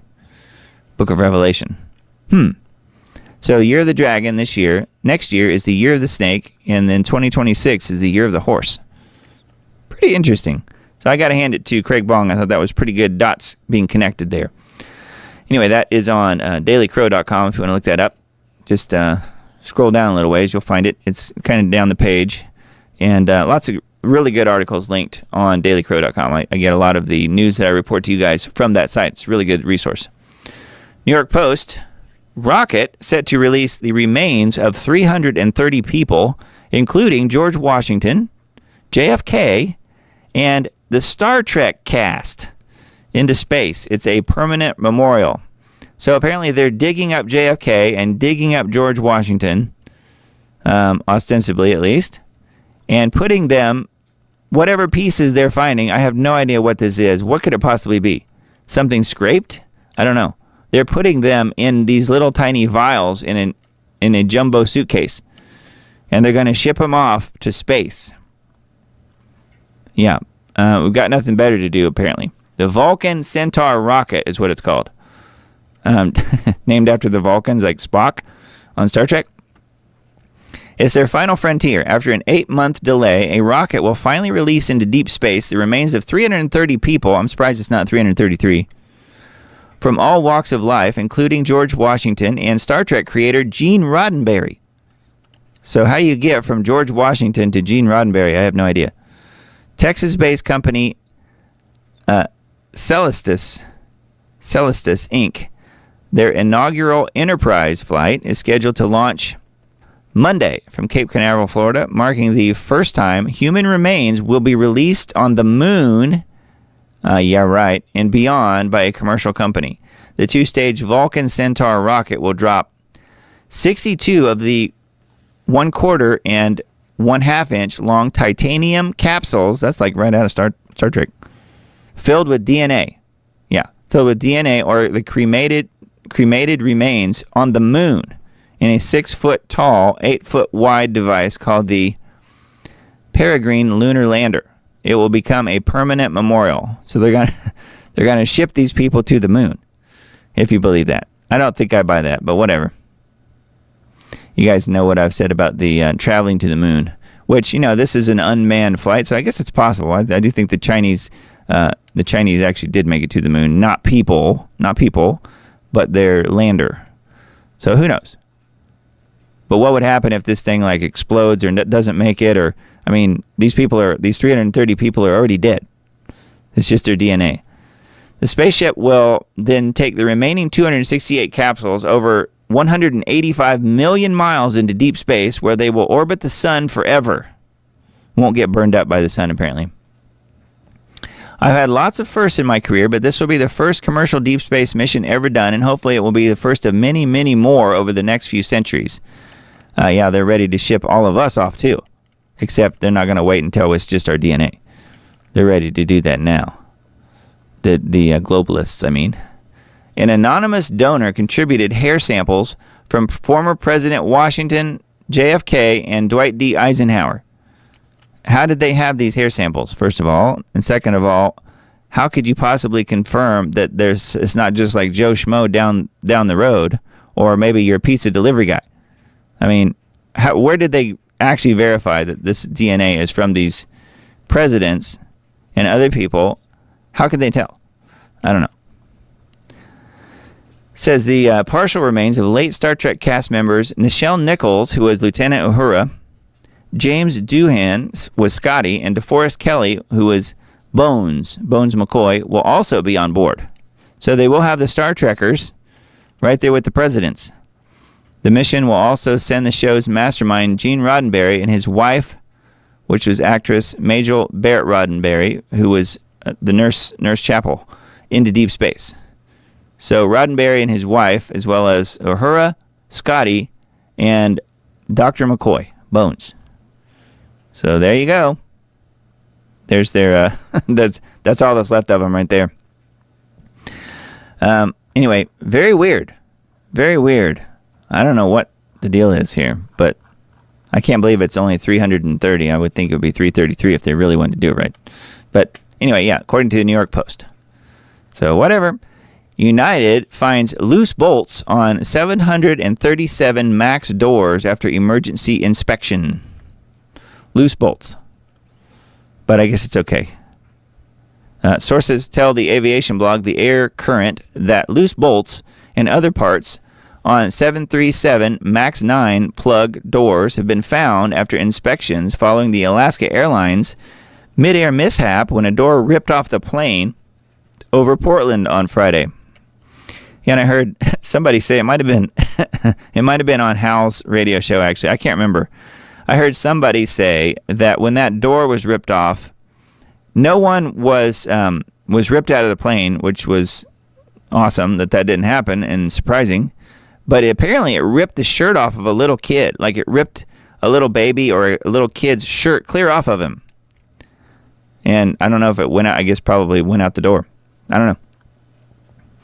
Book of Revelation. So year of the dragon this year. Next year is the year of the snake. And then 2026 is the year of the horse. Pretty interesting. So I got to hand it to Craig Bong. I thought that was pretty good. Dots being connected there. Anyway, that is on dailycrow.com if you want to look that up. Just scroll down a little ways. You'll find it. It's kind of down the page. And lots of really good articles linked on dailycrow.com. I get a lot of the news that I report to you guys from that site. It's a really good resource. New York Post, rocket set to release the remains of 330 people, including George Washington, JFK, and the Star Trek cast into space. It's a permanent memorial. So apparently they're digging up JFK and digging up George Washington, ostensibly at least, and putting them, whatever pieces they're finding, I have no idea what this is. What could it possibly be? Something scraped? I don't know. They're putting them in these little tiny vials in a jumbo suitcase, and they're going to ship them off to space. Yeah, we've got nothing better to do, apparently. The Vulcan Centaur rocket is what it's called. Named after the Vulcans, like Spock on Star Trek. It's their final frontier. After an 8-month delay, a rocket will finally release into deep space the remains of 330 people. I'm surprised it's not 333. From all walks of life, including George Washington and Star Trek creator Gene Roddenberry. So how you get from George Washington to Gene Roddenberry, I have no idea. Texas-based company Celestis Inc. Their inaugural Enterprise flight is scheduled to launch Monday from Cape Canaveral, Florida, marking the first time human remains will be released on the moon, and beyond by a commercial company. The 2-stage Vulcan Centaur rocket will drop 62 of the 1/4 and 1/2 inch long titanium capsules, that's like right out of Star Trek, filled with DNA. Yeah, filled with DNA or the cremated remains on the moon in a 6-foot tall, 8-foot wide device called the Peregrine Lunar Lander. It will become a permanent memorial. So they're gonna ship these people to the moon, if you believe that. I don't think I buy that, but whatever. You guys know what I've said about the traveling to the moon, which, this is an unmanned flight, so I guess it's possible. I do think the Chinese actually did make it to the moon. Not people, but their lander. So who knows? But what would happen if this thing explodes or doesn't make it? Or these 330 people are already dead. It's just their DNA. The spaceship will then take the remaining 268 capsules over 185 million miles into deep space, where they will orbit the sun forever. Won't get burned up by the sun, apparently. I've had lots of firsts in my career, but this will be the first commercial deep space mission ever done, and hopefully it will be the first of many, many more over the next few centuries. They're ready to ship all of us off too, except they're not going to wait until it's just our DNA. They're ready to do that now. The globalists, I mean. An anonymous donor contributed hair samples from former President Washington, JFK, and Dwight D. Eisenhower. How did they have these hair samples, first of all? And second of all, how could you possibly confirm that it's not just like Joe Schmo down the road, or maybe your pizza delivery guy? Where did they actually verify that this DNA is from these presidents and other people? How could they tell? I don't know. Says the partial remains of late Star Trek cast members Nichelle Nichols, who was Lieutenant Uhura, James Doohan was Scotty, and DeForest Kelley, who was Bones McCoy, will also be on board. So they will have the Star Trekkers right there with the presidents. The mission will also send the show's mastermind Gene Roddenberry and his wife, which was actress Majel Barrett Roddenberry, who was the Nurse Chapel, into deep space. So Roddenberry and his wife, as well as Uhura, Scotty, and Dr. McCoy, Bones. So there you go. There's their that's all that's left of them right there. Anyway, very weird. Very weird. I don't know what the deal is here, but I can't believe it's only 330. I would think it would be 333 if they really wanted to do it right. But anyway, yeah, according to the New York Post. So whatever. United finds loose bolts on 737 MAX doors after emergency inspection. Loose bolts. But I guess it's okay. Sources tell the aviation blog The Air Current that loose bolts and other parts on 737 MAX 9 plug doors have been found after inspections following the Alaska Airlines mid-air mishap when a door ripped off the plane over Portland on Friday. Yeah, and I heard somebody say it might have been on Hal's radio show, actually. I can't remember. I heard somebody say that when that door was ripped off, no one was ripped out of the plane, which was awesome that didn't happen and surprising. But apparently it ripped the shirt off of a little kid. Like it ripped a little baby or a little kid's shirt clear off of him. And I don't know if it went out. I guess probably went out the door. I don't know.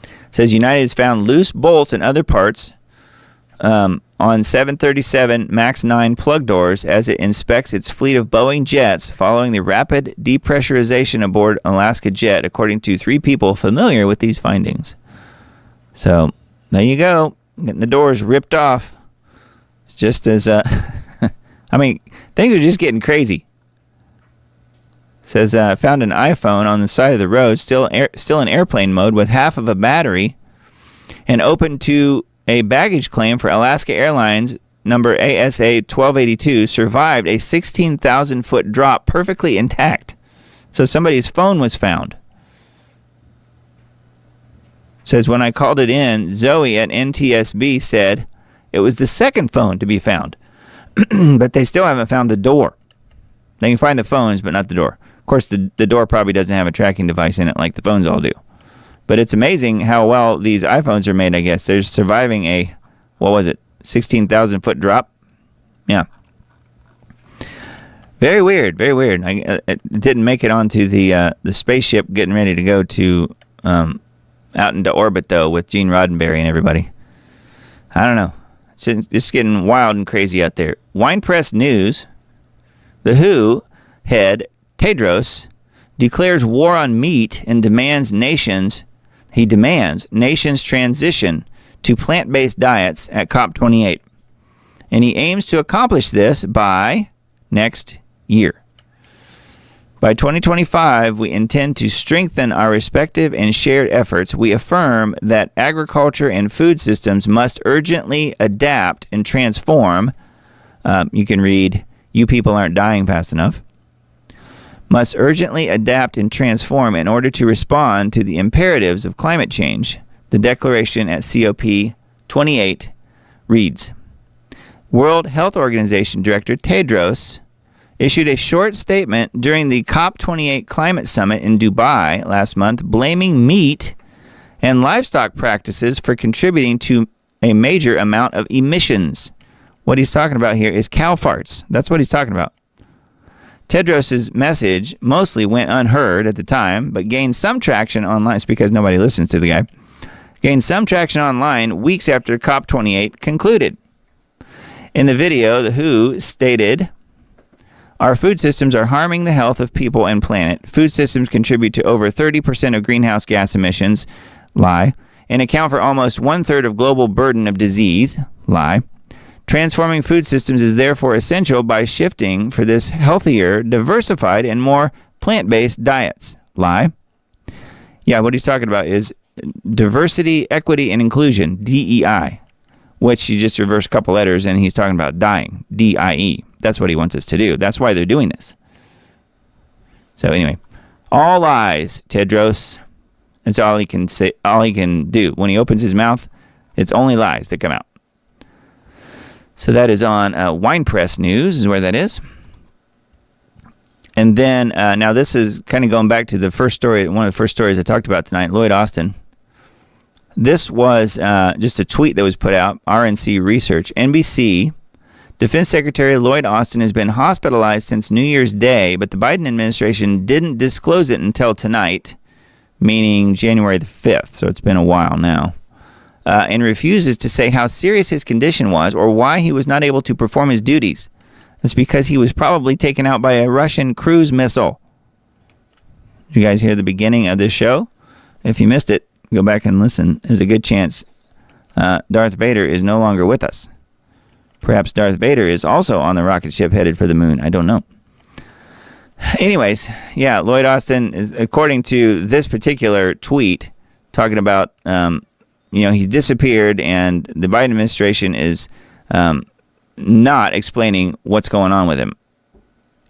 It says United has found loose bolts and other parts on 737 MAX 9 plug doors as it inspects its fleet of Boeing jets following the rapid depressurization aboard Alaska jet, according to 3 people familiar with these findings. So there you go. Getting the doors ripped off. Just as, I mean, things are just getting crazy. It says, found an iPhone on the side of the road, still in airplane mode with half of a battery, and open to a baggage claim for Alaska Airlines number ASA 1282, survived a 16,000-foot drop perfectly intact. So somebody's phone was found. Says, when I called it in, Zoe at NTSB said it was the second phone to be found. But they still haven't found the door. They can find the phones, but not the door. Of course, the door probably doesn't have a tracking device in it like the phones all do. But it's amazing how well these iPhones are made, I guess. They're surviving a, 16,000-foot drop? Yeah. Very weird, very weird. It didn't make it onto the spaceship getting ready to go to out into orbit, though, with Gene Roddenberry and everybody. I don't know. It's getting wild and crazy out there. Wine Press News, the WHO head, Tedros, declares war on meat and demands nations transition to plant-based diets at COP28. And he aims to accomplish this by next year. By 2025, we intend to strengthen our respective and shared efforts. We affirm that agriculture and food systems must urgently adapt and transform. You can read, "You people aren't dying fast enough." Must urgently adapt and transform in order to respond to the imperatives of climate change. The declaration at COP28 reads, World Health Organization Director Tedros issued a short statement during the COP28 Climate Summit in Dubai last month, blaming meat and livestock practices for contributing to a major amount of emissions. What he's talking about here is cow farts. That's what he's talking about. Tedros' message mostly went unheard at the time, but gained some traction online. It's because nobody listens to the guy. Gained some traction online weeks after COP28 concluded. In the video, the WHO stated, our food systems are harming the health of people and planet. Food systems contribute to over 30% of greenhouse gas emissions, lie, and account for almost 1/3 of global burden of disease, lie. Transforming food systems is therefore essential by shifting for this healthier, diversified, and more plant-based diets, lie. Yeah, what he's talking about is diversity, equity, and inclusion, DEI, which you just reverse a couple letters and he's talking about dying, DIE. That's what he wants us to do. That's why they're doing this. So anyway, all lies, Tedros. That's all he can say, all he can do. When he opens his mouth, it's only lies that come out. So that is on Wine Press News is where that is. And then, now this is kind of going back to the first story, one of the first stories I talked about tonight, Lloyd Austin. This was just a tweet that was put out, RNC Research. NBC, Defense Secretary Lloyd Austin has been hospitalized since New Year's Day, but the Biden administration didn't disclose it until tonight, meaning January the 5th, so it's been a while now, and refuses to say how serious his condition was or why he was not able to perform his duties. It's because he was probably taken out by a Russian cruise missile. Did you guys hear the beginning of this show? If you missed it, go back and listen. There's a good chance Darth Vader is no longer with us. Perhaps Darth Vader is also on the rocket ship headed for the moon. I don't know. Anyways, yeah, Lloyd Austin, is, according to this particular tweet, talking about he disappeared, and the Biden administration is not explaining what's going on with him.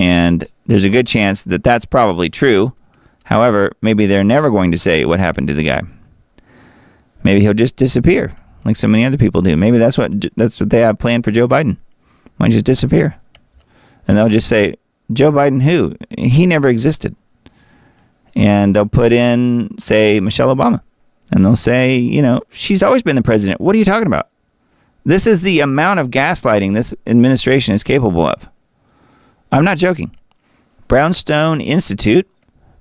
And there's a good chance that that's probably true. However, maybe they're never going to say what happened to the guy. Maybe he'll just disappear, like so many other people do. Maybe that's what they have planned for Joe Biden. Might just disappear. And they'll just say, Joe Biden who? He never existed. And they'll put in, say, Michelle Obama. And they'll say, she's always been the president. What are you talking about? This is the amount of gaslighting this administration is capable of. I'm not joking. Brownstone Institute,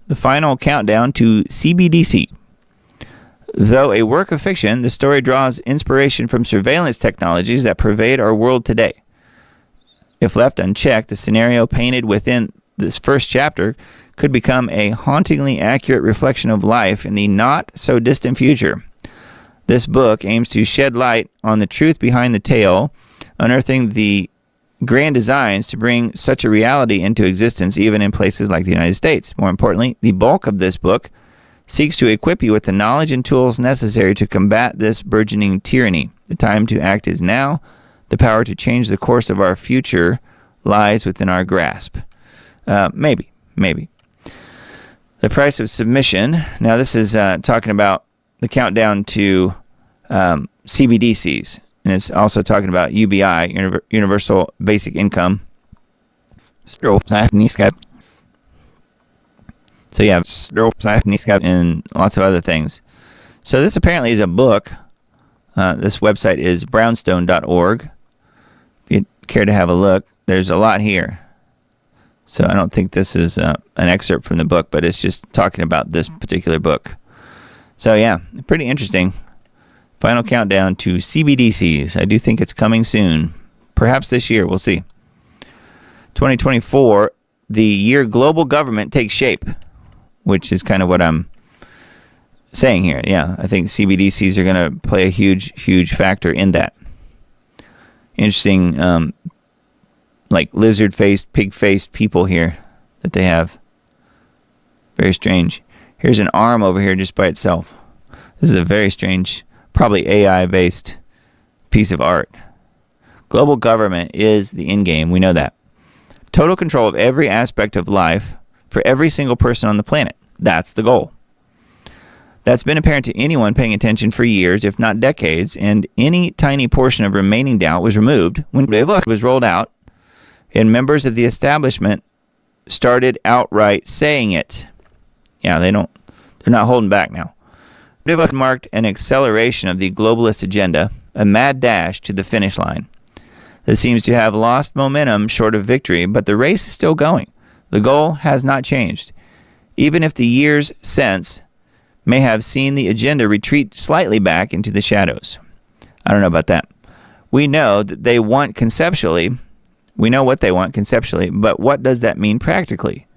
the final countdown to CBDC. Though a work of fiction, the story draws inspiration from surveillance technologies that pervade our world today. If left unchecked, the scenario painted within this first chapter could become a hauntingly accurate reflection of life in the not-so-distant future. This book aims to shed light on the truth behind the tale, unearthing the grand designs to bring such a reality into existence even in places like the United States. More importantly, the bulk of this book seeks to equip you with the knowledge and tools necessary to combat this burgeoning tyranny. The time to act is now. The power to change the course of our future lies within our grasp. Maybe. The price of submission. Now, this is talking about the countdown to CBDCs. And it's also talking about UBI, Universal Basic Income. So yeah, and lots of other things. So this apparently is a book. This website is brownstone.org. If you care to have a look, there's a lot here. So I don't think this is an excerpt from the book, but it's just talking about this particular book. So yeah, pretty interesting. Final countdown to CBDCs. I do think it's coming soon. Perhaps this year. We'll see. 2024, the year global government takes shape, which is kind of what I'm saying here. Yeah, I think CBDCs are going to play a huge factor in that. Interesting, like lizard-faced, pig-faced people here that they have. Very strange. Here's an arm over here just by itself. This is a very strange, probably AI-based piece of art. Global government is the end game. We know that. Total control of every aspect of life for every single person on the planet. That's the goal. That's been apparent to anyone paying attention for years, if not decades, and any tiny portion of remaining doubt was removed when it was rolled out, and members of the establishment started outright saying it. Yeah, they're not holding back now. It marked an acceleration of the globalist agenda, a mad dash to the finish line. This seems to have lost momentum short of victory, but the race is still going. The goal has not changed. Even if the years since may have seen the agenda retreat slightly back into the shadows. I don't know about that. We know that they want conceptually. We know what they want conceptually, but what does that mean practically?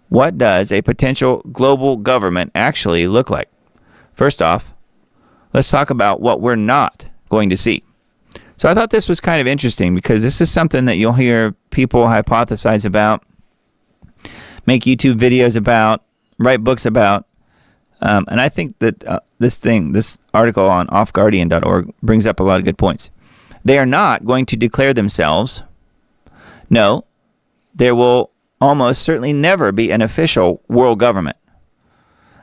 What does a potential global government actually look like? First off, let's talk about what we're not going to see. So I thought this was kind of interesting because this is something that you'll hear people hypothesize about, make YouTube videos about, write books about. And I think that this article on offguardian.org brings up a lot of good points. They are not going to declare themselves. No, there will almost certainly never be an official world government.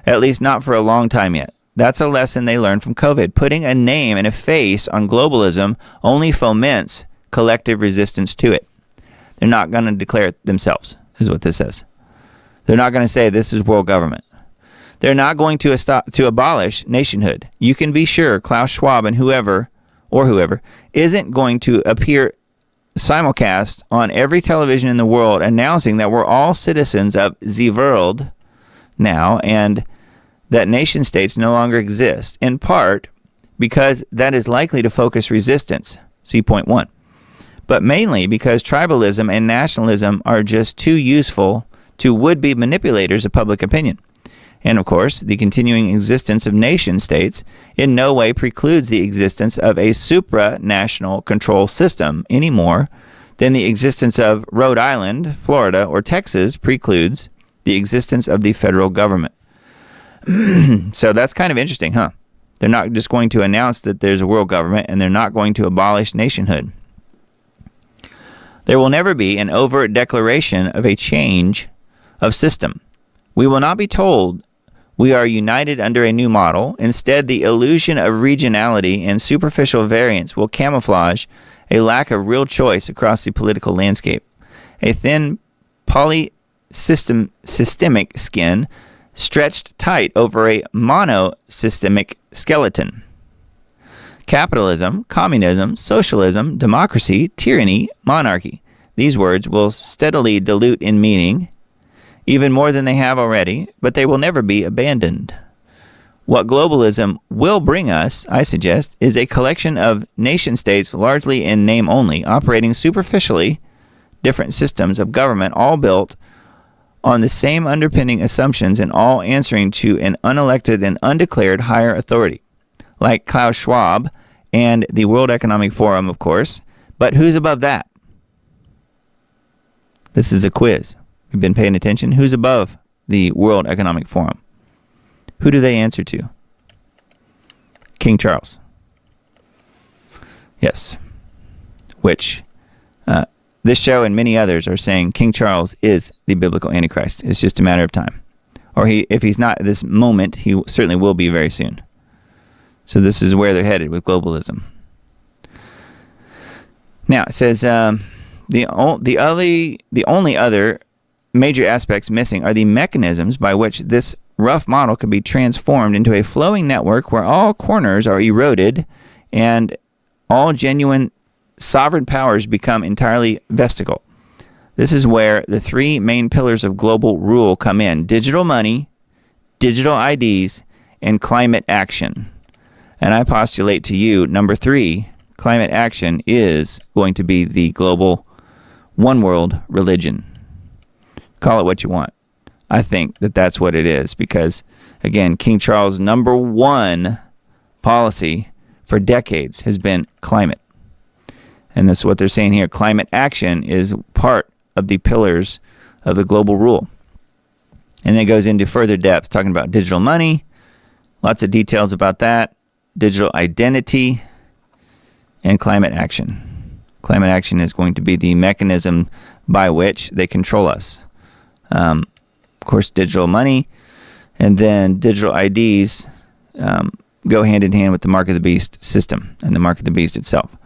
At least not for a long time yet. That's a lesson they learned from COVID. Putting a name and a face on globalism only foments collective resistance to it. They're not going to declare it themselves, is what this says. They're not going to say this is world government. They're not going to abolish nationhood. You can be sure Klaus Schwab and whoever isn't going to appear simulcast on every television in the world announcing that we're all citizens of the world now and that nation states no longer exist, in part because that is likely to focus resistance, see point 1, but mainly because tribalism and nationalism are just too useful to would-be manipulators of public opinion. And of course, the continuing existence of nation states in no way precludes the existence of a supranational control system any more than the existence of Rhode Island, Florida, or Texas precludes the existence of the federal government. So that's kind of interesting, huh? They're not just going to announce that there's a world government, and they're not going to abolish nationhood. There will never be an overt declaration of a change of system. We will not be told we are united under a new model. Instead, the illusion of regionality and superficial variance will camouflage a lack of real choice across the political landscape. A thin polysystemic skin stretched tight over a monosystemic skeleton. Capitalism, communism, socialism, democracy, tyranny, monarchy. These words will steadily dilute in meaning, even more than they have already, but they will never be abandoned. What globalism will bring us, I suggest, is a collection of nation-states, largely in name only, operating superficially different systems of government, all built on the same underpinning assumptions and all answering to an unelected and undeclared higher authority, like Klaus Schwab and the World Economic Forum, of course. But who's above that? This is a quiz. You've been paying attention? Who's above the World Economic Forum? Who do they answer to? King Charles. Yes. Which this show and many others are saying King Charles is the biblical Antichrist. It's just a matter of time. Or if he's not at this moment, he certainly will be very soon. So this is where they're headed with globalism. Now, it says the only other major aspects missing are the mechanisms by which this rough model could be transformed into a flowing network where all corners are eroded and all genuine sovereign powers become entirely vestigial. This is where the three main pillars of global rule come in: digital money, digital IDs, and climate action. And I postulate to you, number 3, climate action is going to be the global one world religion. Call it what you want. I think that that's what it is because, again, King Charles' number 1 policy for decades has been climate. And that's what they're saying here. Climate action is part of the pillars of the global rule. And then it goes into further depth, talking about digital money, lots of details about that, digital identity, and climate action. Climate action is going to be the mechanism by which they control us. Of course, digital money and then digital IDs go hand in hand with the Mark of the Beast system and the Mark of the Beast itself.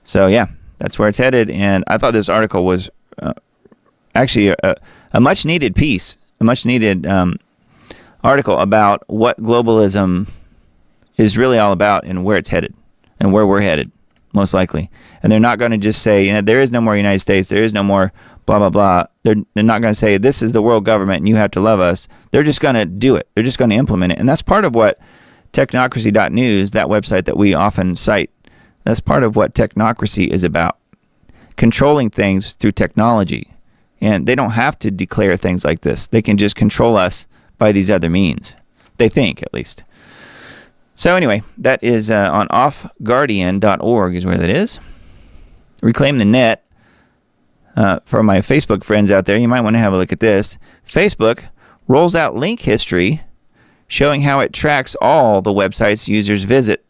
So, yeah, that's where it's headed. And I thought this article was actually a much-needed piece, a much-needed article about what globalism is really all about and where it's headed and where we're headed, most likely. And they're not going to just say, there is no more United States, there is no more blah, blah, blah. They're not going to say, this is the world government and you have to love us. They're just going to do it. They're just going to implement it. And that's part of what technocracy.news, that website that we often cite, that's part of what technocracy is about. Controlling things through technology. And they don't have to declare things like this. They can just control us by these other means. They think, at least. So anyway, that is on offguardian.org is where that is. Reclaim the Net. For my Facebook friends out there, you might want to have a look at this. Facebook rolls out link history showing how it tracks all the websites users visit.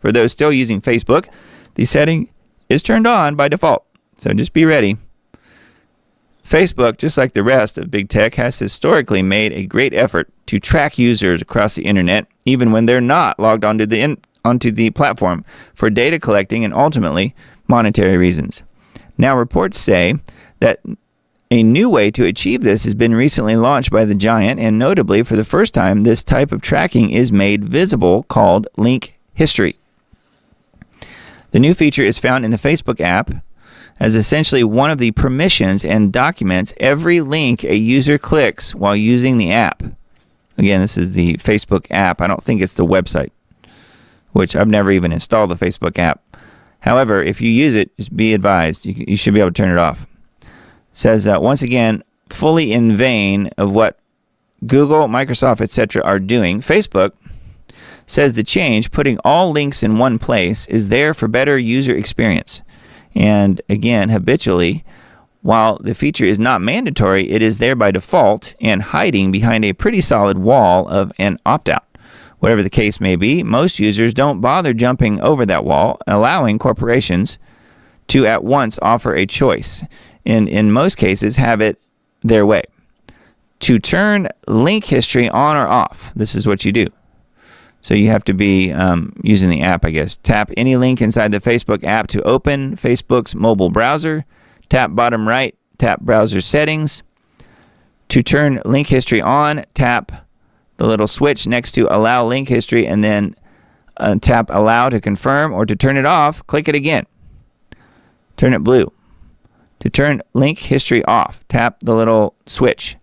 For those still using Facebook, the setting is turned on by default, so just be ready. Facebook, just like the rest of big tech, has historically made a great effort to track users across the internet, even when they're not logged onto the platform, for data collecting and ultimately monetary reasons. Now, reports say that a new way to achieve this has been recently launched by the giant, and notably, for the first time, this type of tracking is made visible, called link history. The new feature is found in the Facebook app as essentially one of the permissions and documents every link a user clicks while using the app. Again, this is the Facebook app. I don't think it's the website, which I've never even installed the Facebook app. However, if you use it, just be advised, you should be able to turn it off. It says, once again, fully in vain of what Google, Microsoft, etc. are doing, Facebook says the change, putting all links in one place, is there for better user experience. And again, habitually, while the feature is not mandatory, it is there by default and hiding behind a pretty solid wall of an opt-out, Whatever the case may be, most users don't bother jumping over that wall, allowing corporations to at once offer a choice, and in most cases have it their way. To turn link history on or off, this is what you do. So you have to be using the app, I guess. Tap any link inside the Facebook app to open Facebook's mobile browser. Tap bottom right, tap browser settings. To turn link history on, tap the little switch next to allow link history, and then tap allow to confirm, or to turn it off, click it again. Turn it blue. To turn link history off, tap the little switch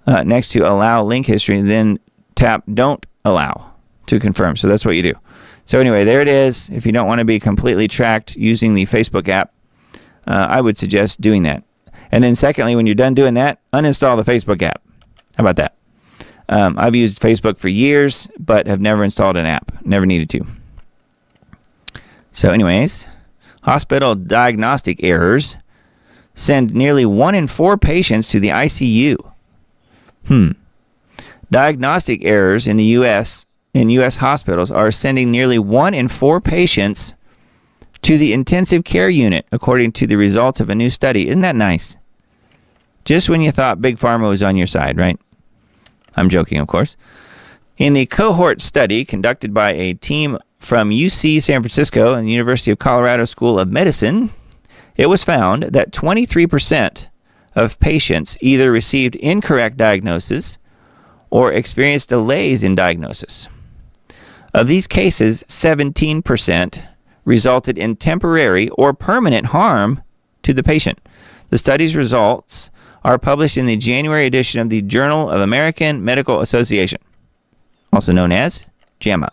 next to allow link history, and then tap don't allow to confirm. So that's what you do. So anyway, there it is. If you don't want to be completely tracked using the Facebook app, I would suggest doing that. And then secondly, when you're done doing that, uninstall the Facebook app. How about that? I've used Facebook for years, but have never installed an app. Never needed to. So anyways, hospital diagnostic errors send nearly 1 in 4 patients to the ICU. Diagnostic errors in the U.S. hospitals are sending nearly 1 in 4 patients to the intensive care unit, according to the results of a new study. Isn't that nice? Just when you thought Big Pharma was on your side, right? I'm joking, of course. In the cohort study conducted by a team from UC San Francisco and the University of Colorado School of Medicine, it was found that 23% of patients either received incorrect diagnosis or experienced delays in diagnosis. Of these cases, 17% resulted in temporary or permanent harm to the patient. The study's results are published in the January edition of the Journal of American Medical Association, also known as JAMA.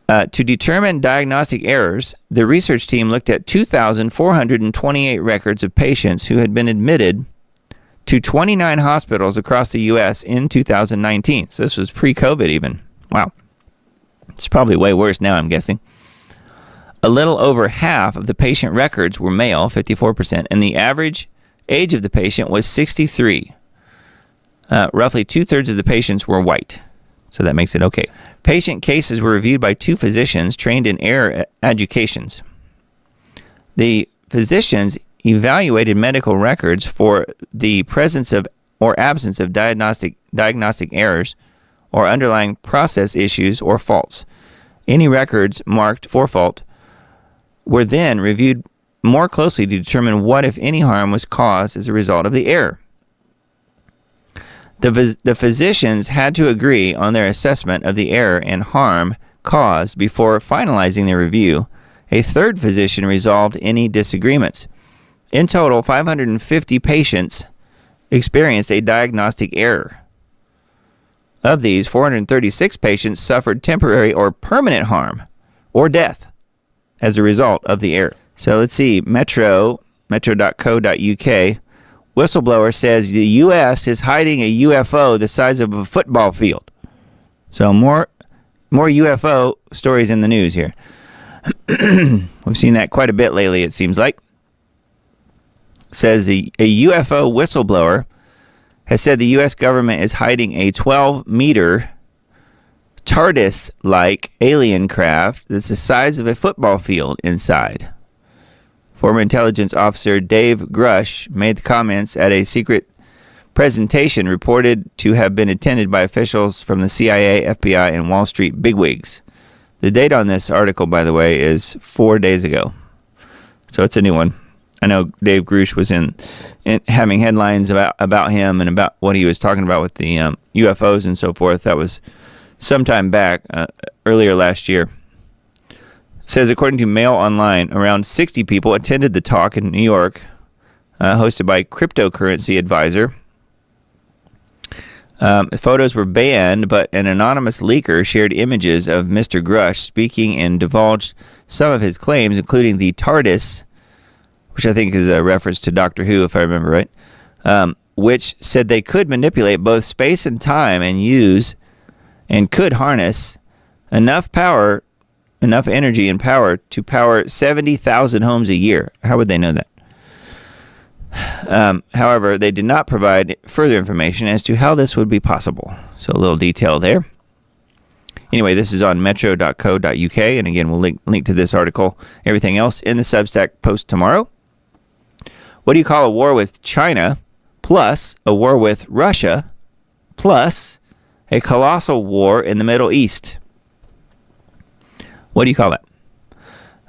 To determine diagnostic errors, the research team looked at 2,428 records of patients who had been admitted to 29 hospitals across the U.S. in 2019. So this was pre-COVID even. Wow. It's probably way worse now, I'm guessing. A little over half of the patient records were male, 54%, and the average age of the patient was 63. Roughly 2/3 of the patients were white. So that makes it okay. Patient cases were reviewed by 2 physicians trained in error educations. The physicians evaluated medical records for the presence of or absence of diagnostic errors or underlying process issues or faults. Any records marked for fault were then reviewed more closely to determine what, if any, harm was caused as a result of the error. The physicians had to agree on their assessment of the error and harm caused before finalizing their review. A third physician resolved any disagreements. In total, 550 patients experienced a diagnostic error. Of these, 436 patients suffered temporary or permanent harm or death as a result of the error. So let's see, metro.co.uk, whistleblower says the U.S. is hiding a UFO the size of a football field. So more UFO stories in the news here. We've seen that quite a bit lately, it seems like. It says a UFO whistleblower has said the U.S. government is hiding a 12-meter TARDIS-like alien craft that's the size of a football field inside. Former intelligence officer Dave Grush made the comments at a secret presentation reported to have been attended by officials from the CIA, FBI, and Wall Street bigwigs. The date on this article, by the way, is 4 days ago. So it's a new one. I know Dave Grush was in having headlines about him and about what he was talking about with the UFOs and so forth. That was sometime back, earlier last year. It says, according to Mail Online, around 60 people attended the talk in New York, hosted by cryptocurrency advisor. Photos were banned, but an anonymous leaker shared images of Mr. Grush speaking and divulged some of his claims, including the TARDIS, which I think is a reference to Doctor Who, if I remember right, which said they could manipulate both space and time and could harness enough energy and power to power 70,000 homes a year. How would they know that? However, they did not provide further information as to how this would be possible. So a little detail there. Anyway, this is on metro.co.uk, and again, we'll link to this article, everything else in the Substack post tomorrow. What do you call a war with China plus a war with Russia plus a colossal war in the Middle East? What do you call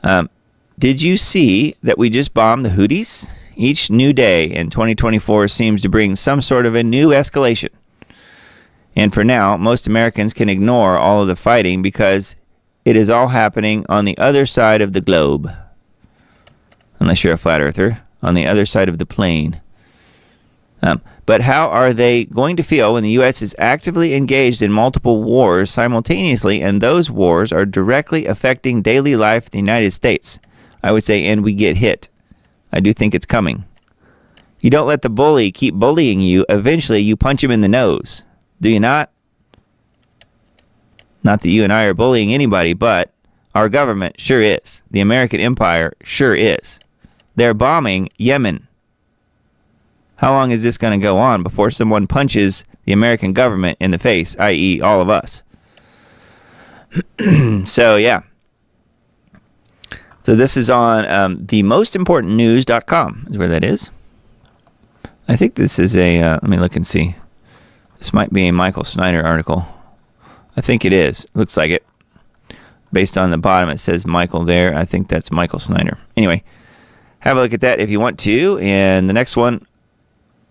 that? Did you see that we just bombed the Houthis? Each new day in 2024 seems to bring some sort of a new escalation. And for now, most Americans can ignore all of the fighting because it is all happening on the other side of the globe. Unless you're a flat earther, on the other side of the plane. But how are they going to feel when the U.S. is actively engaged in multiple wars simultaneously, and those wars are directly affecting daily life in the United States? I would say, and we get hit. I do think it's coming. You don't let the bully keep bullying you. Eventually, you punch him in the nose. Do you not? Not that you and I are bullying anybody, but our government sure is. The American empire sure is. They're bombing Yemen. How long is this going to go on before someone punches the American government in the face, i.e. all of us? So, yeah. So this is on themostimportantnews.com is where that is. I think this is a, let me look and see. This might be a Michael Snyder article. I think it is. Looks like it. Based on the bottom, it says Michael there. I think that's Michael Snyder. Anyway, have a look at that if you want to. And the next one,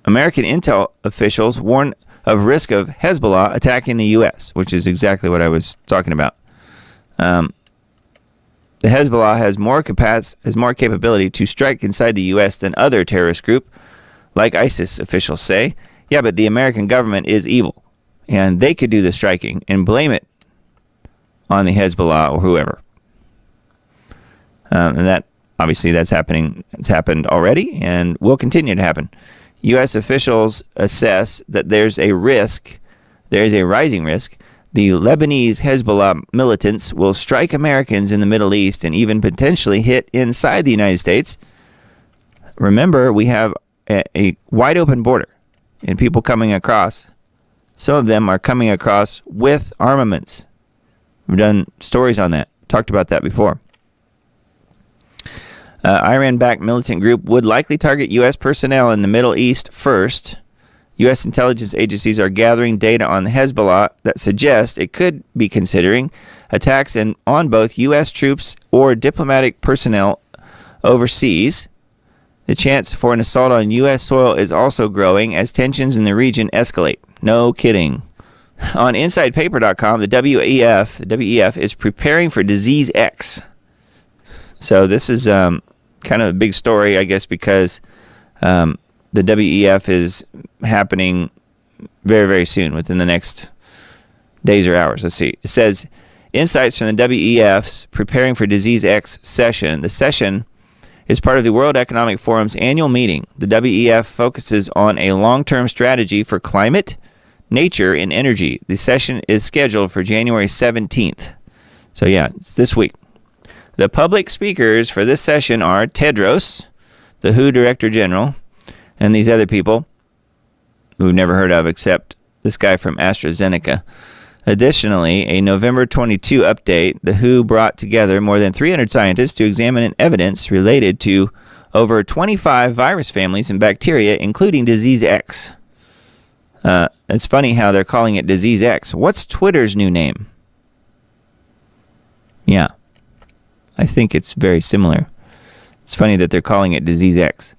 American intel officials warn of risk of Hezbollah attacking the U.S., which is exactly what I was talking about. The Hezbollah has more capability to strike inside the U.S. than other terrorist group, like ISIS, officials say. Yeah, but the American government is evil, and they could do the striking and blame it on the Hezbollah or whoever. And that, obviously, that's happening. It's happened already and will continue to happen. U.S. officials assess that there's a rising risk. The Lebanese Hezbollah militants will strike Americans in the Middle East and even potentially hit inside the United States. Remember, we have a wide open border and people coming across. Some of them are coming across with armaments. We've done stories on that, talked about that before. Iran-backed militant group would likely target U.S. personnel in the Middle East first. U.S. intelligence agencies are gathering data on the Hezbollah that suggests it could be considering attacks on both U.S. troops or diplomatic personnel overseas. The chance for an assault on U.S. soil is also growing as tensions in the region escalate. No kidding. On InsidePaper.com, the WEF is preparing for Disease X. So this is kind of a big story, I guess, because the WEF is happening very, very soon, within the next days or hours. Let's see. It says, insights from the WEF's Preparing for Disease X session. The session is part of the World Economic Forum's annual meeting. The WEF focuses on a long-term strategy for climate, nature, and energy. The session is scheduled for January 17th. So yeah, it's this week. The public speakers for this session are Tedros, the WHO Director General, and these other people who we've never heard of except this guy from AstraZeneca. Additionally, a November 22 update, the WHO brought together more than 300 scientists to examine evidence related to over 25 virus families and bacteria, including Disease X. It's funny how they're calling it Disease X. What's Twitter's new name? Yeah, I think it's very similar. It's funny that they're calling it Disease X.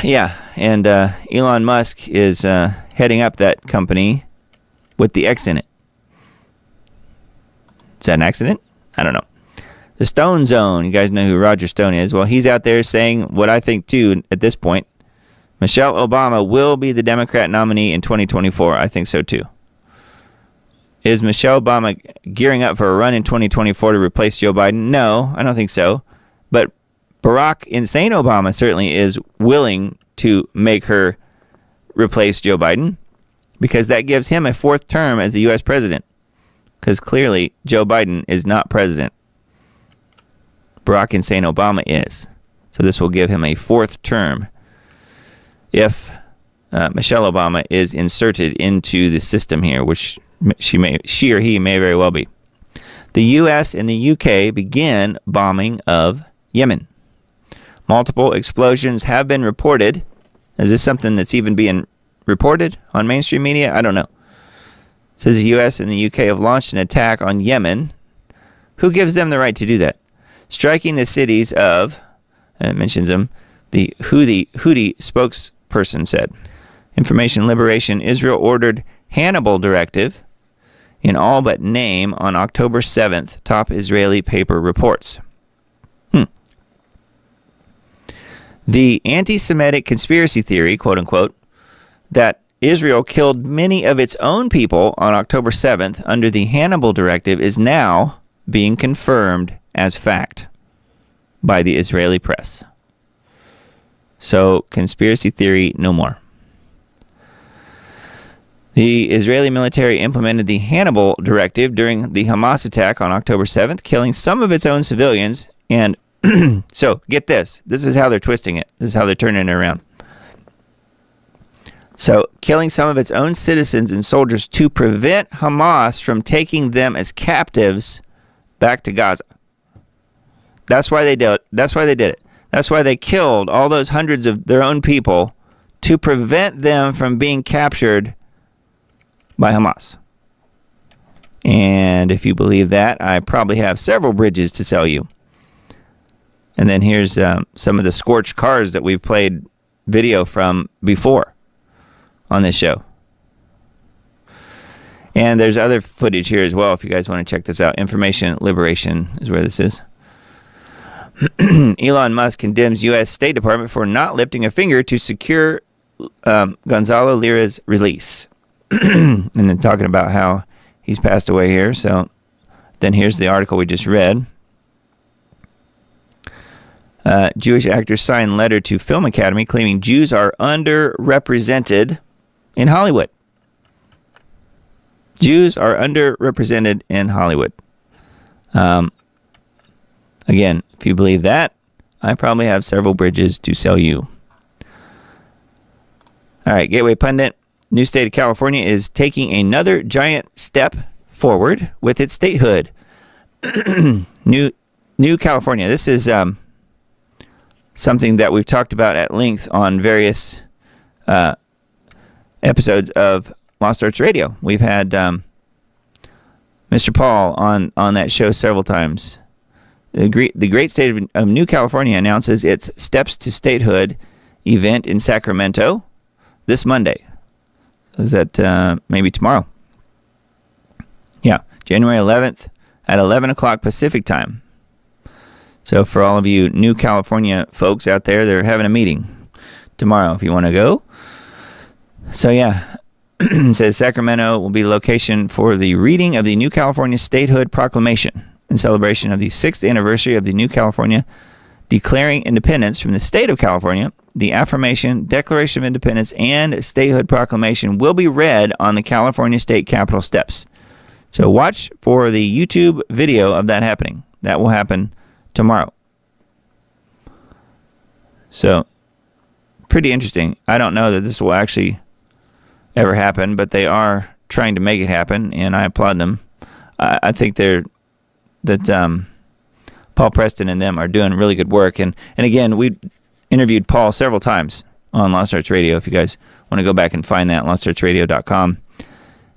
Yeah, and Elon Musk is heading up that company with the X in it. Is that an accident? I don't know. The Stone Zone. You guys know who Roger Stone is. Well, he's out there saying what I think, too, at this point. Michelle Obama will be the Democrat nominee in 2024. I think so, too. Is Michelle Obama gearing up for a run in 2024 to replace Joe Biden? No, I don't think so. But Barack Insane Obama certainly is willing to make her replace Joe Biden because that gives him a fourth term as the U.S. president. Because clearly Joe Biden is not president. Barack Insane Obama is. So this will give him a fourth term if Michelle Obama is inserted into the system here, which She or he may very well be. The U.S. and the U.K. begin bombing of Yemen. Multiple explosions have been reported. Is this something that's even being reported on mainstream media? I don't know. It says the U.S. and the U.K. have launched an attack on Yemen. Who gives them the right to do that? Striking the cities of, and it mentions them, the Houthi spokesperson said. Information Liberation Israel ordered Hannibal directive in all but name on October 7th, top Israeli paper reports. The anti-Semitic conspiracy theory, quote-unquote, that Israel killed many of its own people on October 7th under the Hannibal directive is now being confirmed as fact by the Israeli press. So, conspiracy theory no more. The Israeli military implemented the Hannibal directive during the Hamas attack on October 7th, killing some of its own civilians. And so, get this. This is how they're twisting it. This is how they're turning it around. So, killing some of its own citizens and soldiers to prevent Hamas from taking them as captives back to Gaza. That's why they did it. That's why they did it. That's why they killed all those hundreds of their own people to prevent them from being captured by Hamas. And if you believe that, I probably have several bridges to sell you. And then here's some of the scorched cars that we've played video from before on this show. And there's other footage here as well if you guys want to check this out. Information Liberation is where this is. Elon Musk condemns U.S. State Department for not lifting a finger to secure Gonzalo Lira's release. And then talking about how he's passed away here. So then here's the article we just read. Jewish actors sign letter to Film Academy claiming Jews are underrepresented in Hollywood. Jews are underrepresented in Hollywood. Again, if you believe that, I probably have several bridges to sell you. All right, Gateway Pundit. New state of California is taking another giant step forward with its statehood. New California. This is something that we've talked about at length on various episodes of Lost Arts Radio. We've had Mr. Paul on that show several times. The great state of New California announces its Steps to Statehood event in Sacramento this Monday. Is that maybe tomorrow? Yeah, January 11th at 11 o'clock Pacific time. So for all of you New California folks out there, they're having a meeting tomorrow if you want to go. So yeah, it says Sacramento will be the location for the reading of the New California Statehood Proclamation in celebration of the 6th anniversary of the New California declaring independence from the state of California. The affirmation, Declaration of Independence, and Statehood Proclamation will be read on the California State Capitol steps. So watch for the YouTube video of that happening. That will happen tomorrow. So, pretty interesting. I don't know that this will actually ever happen, but they are trying to make it happen, and I applaud them. I think Paul Preston and them are doing really good work. And again, we interviewed Paul several times on Lost Arts Radio. If you guys want to go back and find that, lostartsradio.com.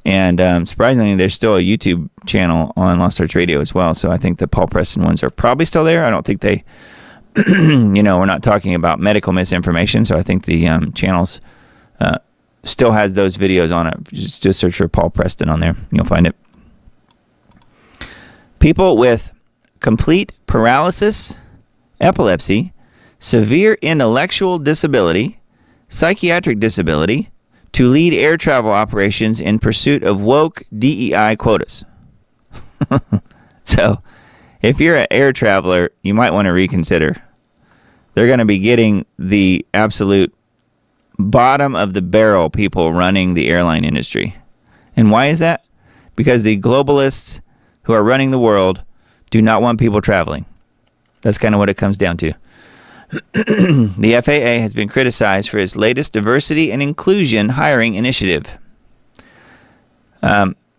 And surprisingly, there's still a YouTube channel on Lost Arts Radio as well. So I think the Paul Preston ones are probably still there. I don't think they, we're not talking about medical misinformation. So I think the channels still has those videos on it. Just search for Paul Preston on there. You'll find it. People with complete paralysis, epilepsy, severe intellectual disability, psychiatric disability, to lead air travel operations in pursuit of woke DEI quotas. So, if you're an air traveler, you might want to reconsider. They're going to be getting the absolute bottom of the barrel people running the airline industry. And why is that? Because the globalists who are running the world do not want people traveling. That's kind of what it comes down to. The FAA has been criticized for its latest diversity and inclusion hiring initiative.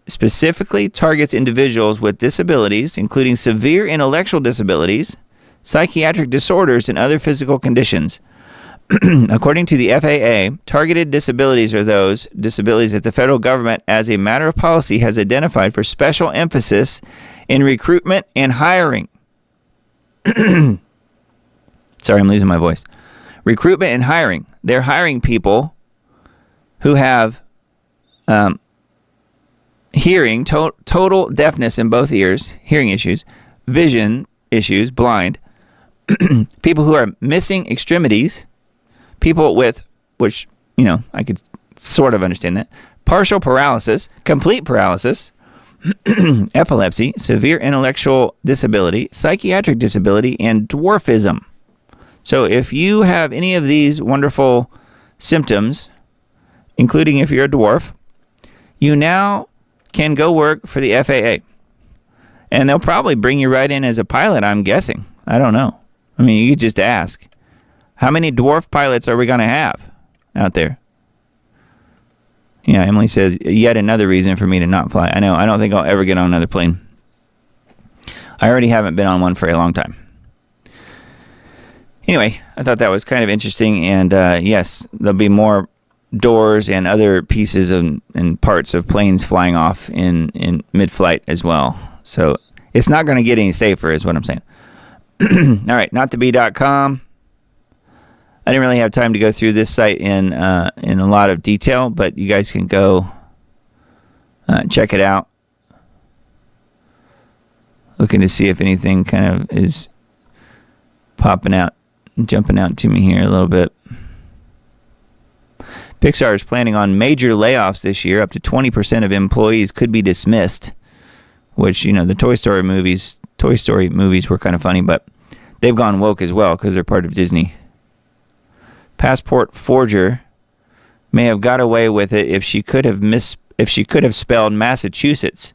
specifically targets individuals with disabilities, including severe intellectual disabilities, psychiatric disorders, and other physical conditions. According to the FAA, targeted disabilities are those disabilities that the federal government, as a matter of policy, has identified for special emphasis in recruitment and hiring. Sorry, I'm losing my voice. Recruitment and hiring. They're hiring people who have hearing, total deafness in both ears, hearing issues, vision issues, blind, people who are missing extremities, people with, which, I could sort of understand that, partial paralysis, complete paralysis, epilepsy, severe intellectual disability, psychiatric disability, and dwarfism. So if you have any of these wonderful symptoms, including if you're a dwarf, you now can go work for the FAA. And they'll probably bring you right in as a pilot, I'm guessing. I don't know. I mean, you could just ask. How many dwarf pilots are we going to have out there? Yeah, Emily says, yet another reason for me to not fly. I know, I don't think I'll ever get on another plane. I already haven't been on one for a long time. Anyway, I thought that was kind of interesting, and yes, there'll be more doors and other pieces and parts of planes flying off in mid-flight as well. So it's not going to get any safer is what I'm saying. All right, nottobe.com. I didn't really have time to go through this site in a lot of detail, but you guys can go check it out. Looking to see if anything kind of is popping out, jumping out to me here a little bit. Pixar is planning on major layoffs this year. Up to 20% of employees could be dismissed, which, the Toy Story movies were kind of funny, but they've gone woke as well because they're part of Disney. Passport forger may have got away with it if she could have spelled Massachusetts.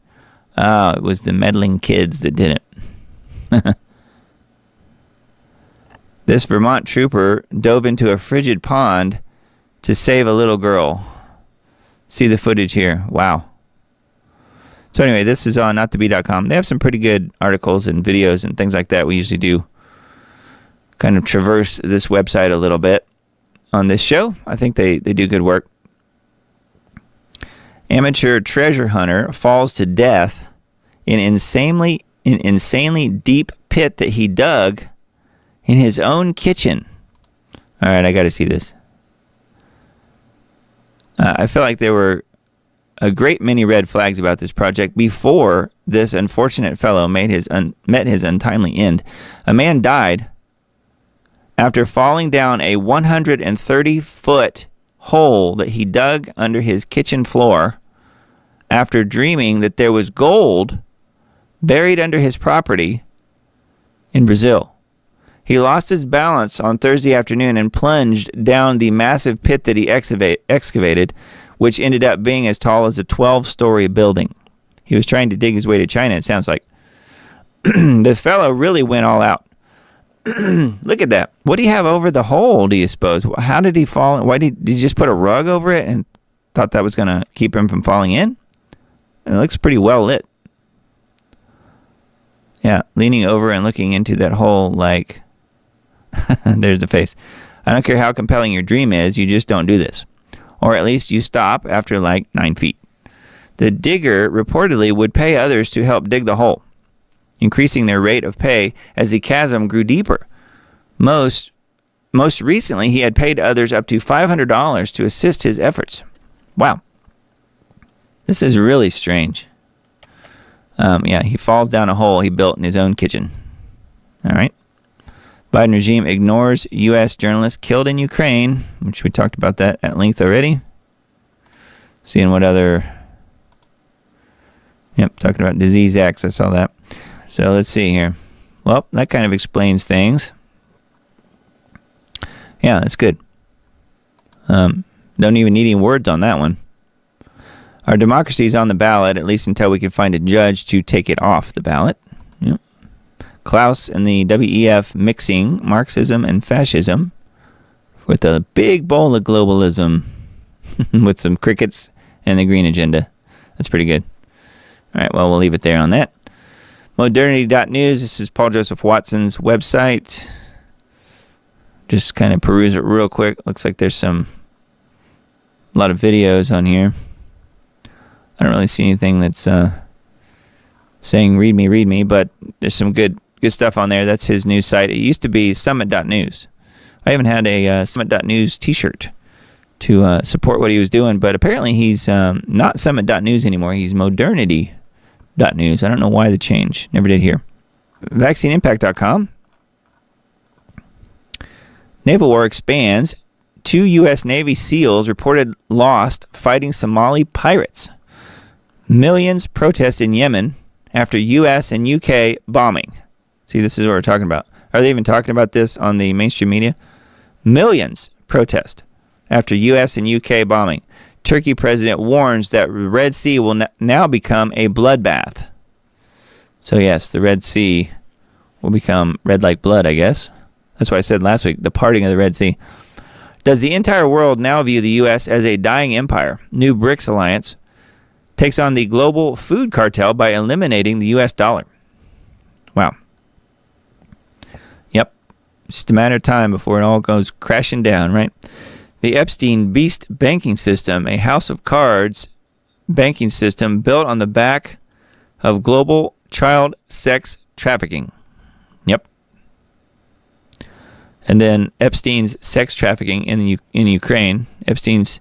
It was the meddling kids that did it. This Vermont trooper dove into a frigid pond to save a little girl. See the footage here. Wow. So anyway, this is on nottobe.com. They have some pretty good articles and videos and things like that. We usually do kind of traverse this website a little bit on this show. I think they do good work. Amateur treasure hunter falls to death in insanely deep pit that he dug in his own kitchen. All right, I got to see this. I feel like there were a great many red flags about this project before this unfortunate fellow met his untimely end. A man died after falling down a 130-foot hole that he dug under his kitchen floor after dreaming that there was gold buried under his property in Brazil. He lost his balance on Thursday afternoon and plunged down the massive pit that he excavated, which ended up being as tall as a 12-story building. He was trying to dig his way to China, it sounds like. The fellow really went all out. Look at that. What do you have over the hole, do you suppose? How did he fall? Why did he just put a rug over it and thought that was going to keep him from falling in? It looks pretty well lit. Yeah, leaning over and looking into that hole like... There's the face. I don't care how compelling your dream is, you just don't do this. Or at least you stop after like 9 feet. The digger reportedly would pay others to help dig the hole, increasing their rate of pay as the chasm grew deeper. Most recently, he had paid others up to $500 to assist his efforts. Wow. This is really strange. Yeah, he falls down a hole he built in his own kitchen. All right. Biden regime ignores U.S. journalists killed in Ukraine, which we talked about that at length already. Seeing what other... Yep, talking about disease acts. I saw that. So let's see here. Well, that kind of explains things. Yeah, that's good. Don't even need any words on that one. Our democracy is on the ballot, at least until we can find a judge to take it off the ballot. Yep. Klaus and the WEF mixing Marxism and fascism with a big bowl of globalism with some crickets and the green agenda. That's pretty good. All right, well, we'll leave it there on that. Modernity.news. This is Paul Joseph Watson's website. Just kind of peruse it real quick. Looks like there's a lot of videos on here. I don't really see anything that's saying read me, but there's some good stuff on there. That's his news site. It used to be Summit.news. I even had a Summit.news t-shirt to support what he was doing, but apparently he's not Summit.news anymore. He's Modernity.news. I don't know why the change. Never did hear. VaccineImpact.com. Naval war expands. 2 U.S. Navy SEALs reported lost fighting Somali pirates. Millions protest in Yemen after U.S. and U.K. bombing. See, this is what we're talking about. Are they even talking about this on the mainstream media? Millions protest after U.S. and U.K. bombing. Turkey president warns that the Red Sea will now become a bloodbath. So yes, the Red Sea will become red like blood, I guess. That's why I said last week, the parting of the Red Sea. Does the entire world now view the U.S. as a dying empire? New BRICS alliance takes on the global food cartel by eliminating the U.S. dollar. Wow. Yep. Just a matter of time before it all goes crashing down, right? The Epstein Beast banking system, a house of cards banking system built on the back of global child sex trafficking. Yep. And then Epstein's sex trafficking in Ukraine. Epstein's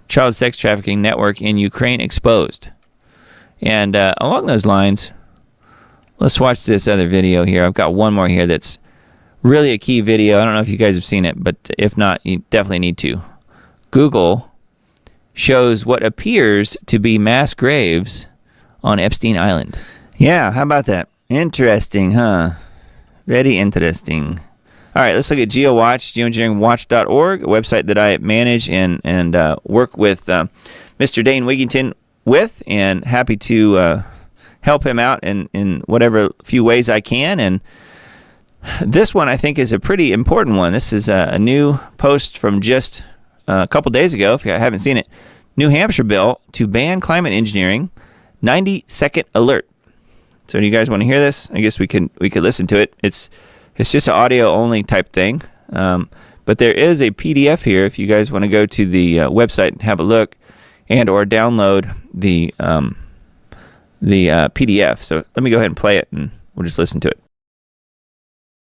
child sex trafficking network in Ukraine exposed. And along those lines, let's watch this other video here. I've got one more here that's really a key video. I don't know if you guys have seen it, but if not, you definitely need to. Google shows what appears to be mass graves on Epstein Island. Yeah, how about that? Interesting, huh? Very interesting. All right, let's look at GeoWatch, geoengineeringwatch.org, a website that I manage and work with Mr. Dane Wigington with, and happy to help him out in whatever few ways I can. And this one I think is a pretty important one. This is a new post from just a couple days ago, if you haven't seen it. New Hampshire bill to ban climate engineering, 90-second alert. So do you guys want to hear this? I guess we could listen to it. It's just an audio only type thing, but there is a PDF here if you guys want to go to the website and have a look, and or download the PDF. So let me go ahead and play it, and we'll just listen to it.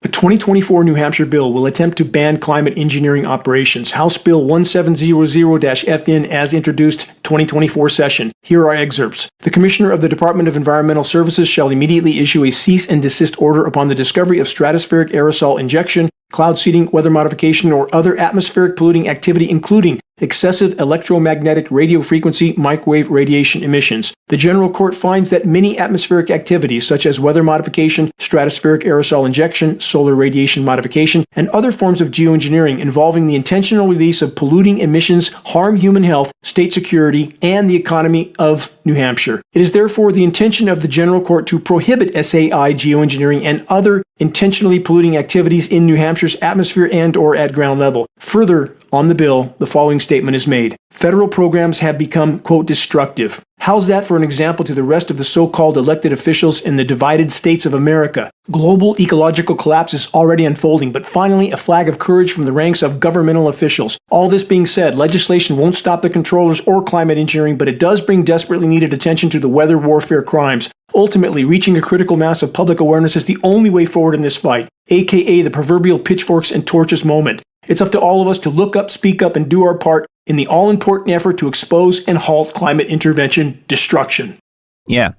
The 2024 New Hampshire bill will attempt to ban climate engineering operations. House Bill 1700-FN as introduced 2024 session. Here are excerpts. The Commissioner of the Department of Environmental Services shall immediately issue a cease and desist order upon the discovery of stratospheric aerosol injection, cloud seeding, weather modification, or other atmospheric polluting activity, including excessive electromagnetic radio frequency microwave radiation emissions. The General Court finds that many atmospheric activities such as weather modification, stratospheric aerosol injection, solar radiation modification, and other forms of geoengineering involving the intentional release of polluting emissions harm human health, state security, and the economy of New Hampshire. It is therefore the intention of the General Court to prohibit SAI geoengineering and other intentionally polluting activities in New Hampshire's atmosphere and or at ground level. Further, on the bill, the following statement is made. Federal programs have become, quote, destructive. How's that for an example to the rest of the so-called elected officials in the divided states of America? Global ecological collapse is already unfolding, but finally a flag of courage from the ranks of governmental officials. All this being said, legislation won't stop the controllers or climate engineering, but it does bring desperately needed attention to the weather warfare crimes. Ultimately, reaching a critical mass of public awareness is the only way forward in this fight, aka the proverbial pitchforks and torches moment. It's up to all of us to look up, speak up, and do our part in the all-important effort to expose and halt climate intervention destruction. Yeah.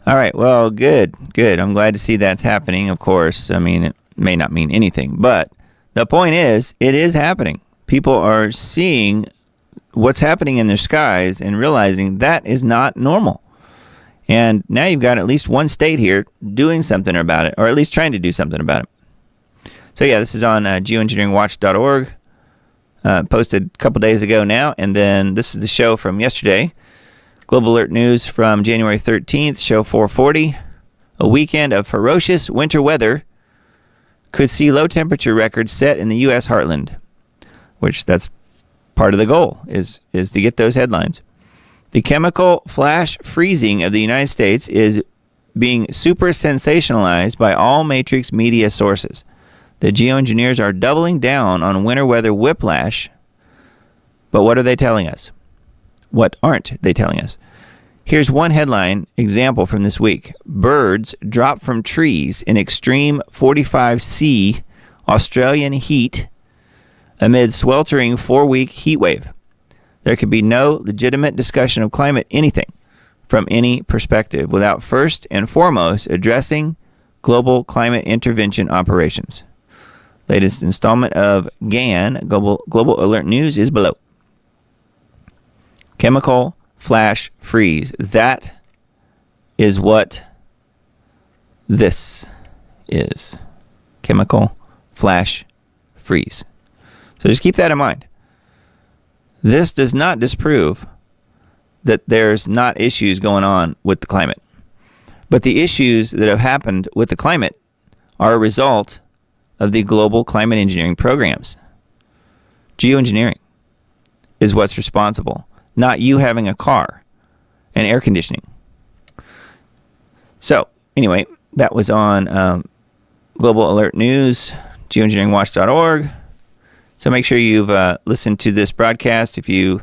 All right. Well, good. I'm glad to see that's happening, of course. I mean, it may not mean anything, but the point is, it is happening. People are seeing what's happening in their skies and realizing that is not normal. And now you've got at least one state here doing something about it, or at least trying to do something about it. So yeah, this is on geoengineeringwatch.org, posted a couple days ago now, and then this is the show from yesterday, Global Alert News from January 13th, show 440. A weekend of ferocious winter weather could see low temperature records set in the U.S. heartland, which that's part of the goal, is to get those headlines. The chemical flash freezing of the United States is being super sensationalized by all matrix media sources. The geoengineers are doubling down on winter weather whiplash. But what are they telling us? What aren't they telling us? Here's one headline example from this week. Birds drop from trees in extreme 45°C Australian heat amid sweltering 4-week heat wave. There could be no legitimate discussion of climate anything from any perspective without first and foremost addressing global climate intervention operations. Latest installment of GAN, Global Alert News, is below. Chemical flash freeze. That is what this is. Chemical flash freeze. So just keep that in mind. This does not disprove that there's not issues going on with the climate. But the issues that have happened with the climate are a result of the global climate engineering programs. Geoengineering is what's responsible, not you having a car and air conditioning. So, anyway, that was on Global Alert News, geoengineeringwatch.org. So make sure you've listened to this broadcast. If you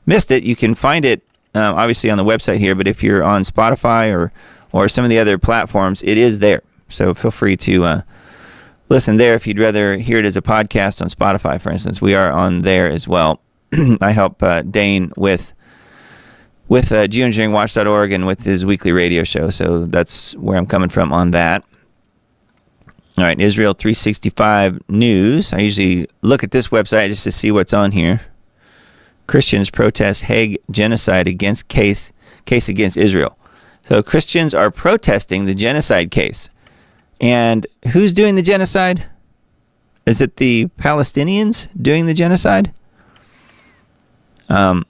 missed it, you can find it obviously on the website here, but if you're on Spotify or some of the other platforms, it is there. So feel free to listen there if you'd rather hear it as a podcast on Spotify, for instance. We are on there as well. I help Dane with geoengineeringwatch.org and with his weekly radio show. So that's where I'm coming from on that. All right, Israel 365 News. I usually look at this website just to see what's on here. Christians protest Hague genocide case against Israel. So Christians are protesting the genocide case. And who's doing the genocide? Is it the Palestinians doing the genocide? No,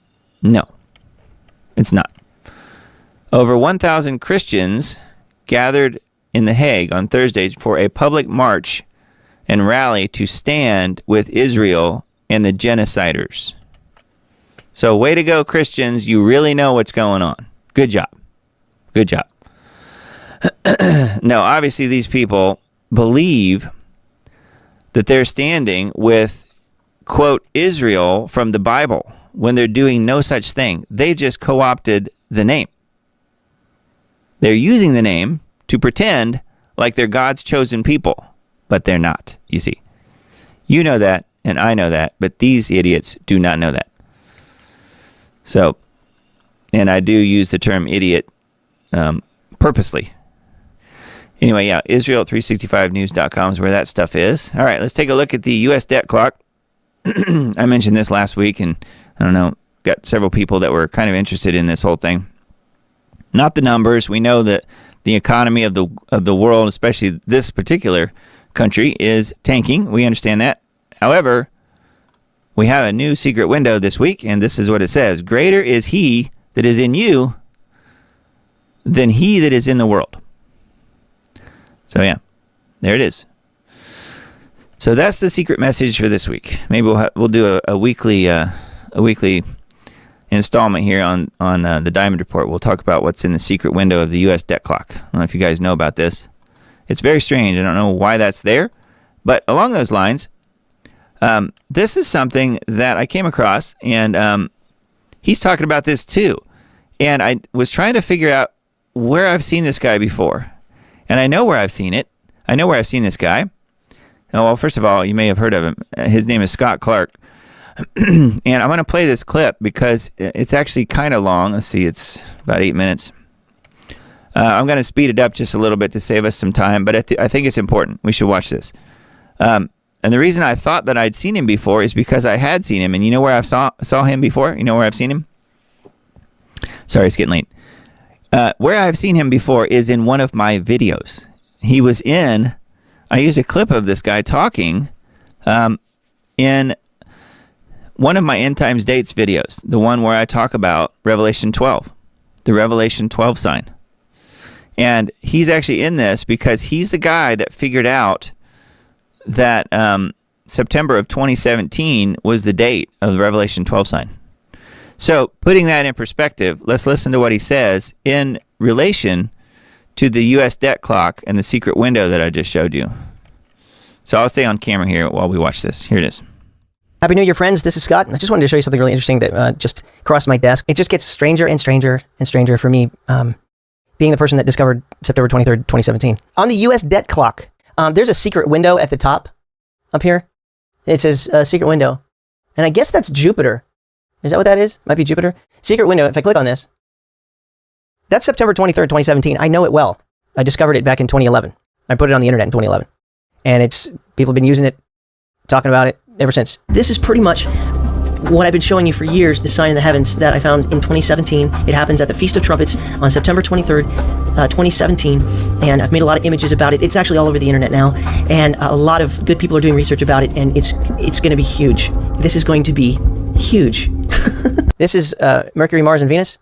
it's not. Over 1,000 Christians gathered in The Hague on Thursday for a public march and rally to stand with Israel and the genociders. So way to go, Christians. You really know what's going on. Good job. Good job. No, obviously these people believe that they're standing with, quote, Israel from the Bible when they're doing no such thing. They just co-opted the name. They're using the name to pretend like they're God's chosen people, but they're not, you see. You know that, and I know that, but these idiots do not know that. So, and I do use the term idiot purposely. Anyway, yeah, Israel365news.com is where that stuff is. All right, let's take a look at the U.S. debt clock. I mentioned this last week, and I don't know, got several people that were kind of interested in this whole thing. Not the numbers. We know that the economy of the world, especially this particular country, is tanking. We understand that. However, we have a new secret window this week, and this is what it says. Greater is he that is in you than he that is in the world. So yeah, there it is. So that's the secret message for this week. Maybe we'll do a weekly installment here on the Diamond Report. We'll talk about what's in the secret window of the U.S. debt clock. I don't know if you guys know about this. It's very strange. I don't know why that's there, but along those lines, this is something that I came across, and he's talking about this too. And I was trying to figure out where I've seen this guy before. And I know where I've seen it. I know where I've seen this guy. Oh, well, first of all, you may have heard of him. His name is Scott Clark. And I'm going to play this clip because it's actually kind of long. Let's see, it's about 8 minutes. I'm going to speed it up just a little bit to save us some time, but I think it's important. We should watch this. And the reason I thought that I'd seen him before is because I had seen him. And you know where I saw him before? You know where I've seen him? Sorry, it's getting late. Where I've seen him before is in one of my videos. He was in, I used a clip of this guy talking in one of my End Times Dates videos, the one where I talk about Revelation 12, the Revelation 12 sign. And he's actually in this because he's the guy that figured out that September of 2017 was the date of the Revelation 12 sign. So putting that in perspective, let's listen to what he says in relation to the U.S. debt clock and the secret window that I just showed you. So I'll stay on camera here while we watch this. Here it is. Happy New Year, friends. This is Scott. I just wanted to show you something really interesting that just crossed my desk. It just gets stranger and stranger and stranger for me, being the person that discovered September 23rd, 2017. On the U.S. debt clock, there's a secret window at the top up here. It says secret window. And I guess that's Jupiter. Is that what that is? Might be Jupiter. Secret window. If I click on this, that's September 23rd, 2017. I know it well. I discovered it back in 2011. I put it on the internet in 2011. And people have been using it, talking about it ever since. This is pretty much what I've been showing you for years, the sign in the heavens that I found in 2017. It happens at the Feast of Trumpets on September 23rd, 2017. And I've made a lot of images about it. It's actually all over the internet now. And a lot of good people are doing research about it. And it's going to be huge. This is going to be huge. This is Mercury, Mars, and Venus.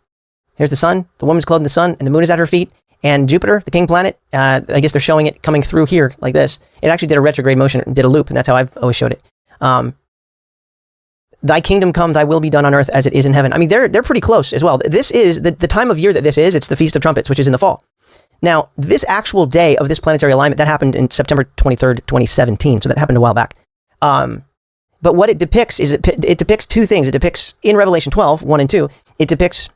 Here's the sun. The woman's clothed in the sun, and the moon is at her feet. And Jupiter, the king planet, I guess they're showing it coming through here like this. It actually did a retrograde motion, did a loop, and that's how I've always showed it. Thy kingdom come, thy will be done on earth as it is in heaven. I mean, they're pretty close as well. This is the time of year that this is. It's the Feast of Trumpets, which is in the fall. Now, this actual day of this planetary alignment, that happened in September 23rd, 2017. So that happened a while back. But what it depicts is it depicts two things. It depicts, in Revelation 12, 1 and 2, it depicts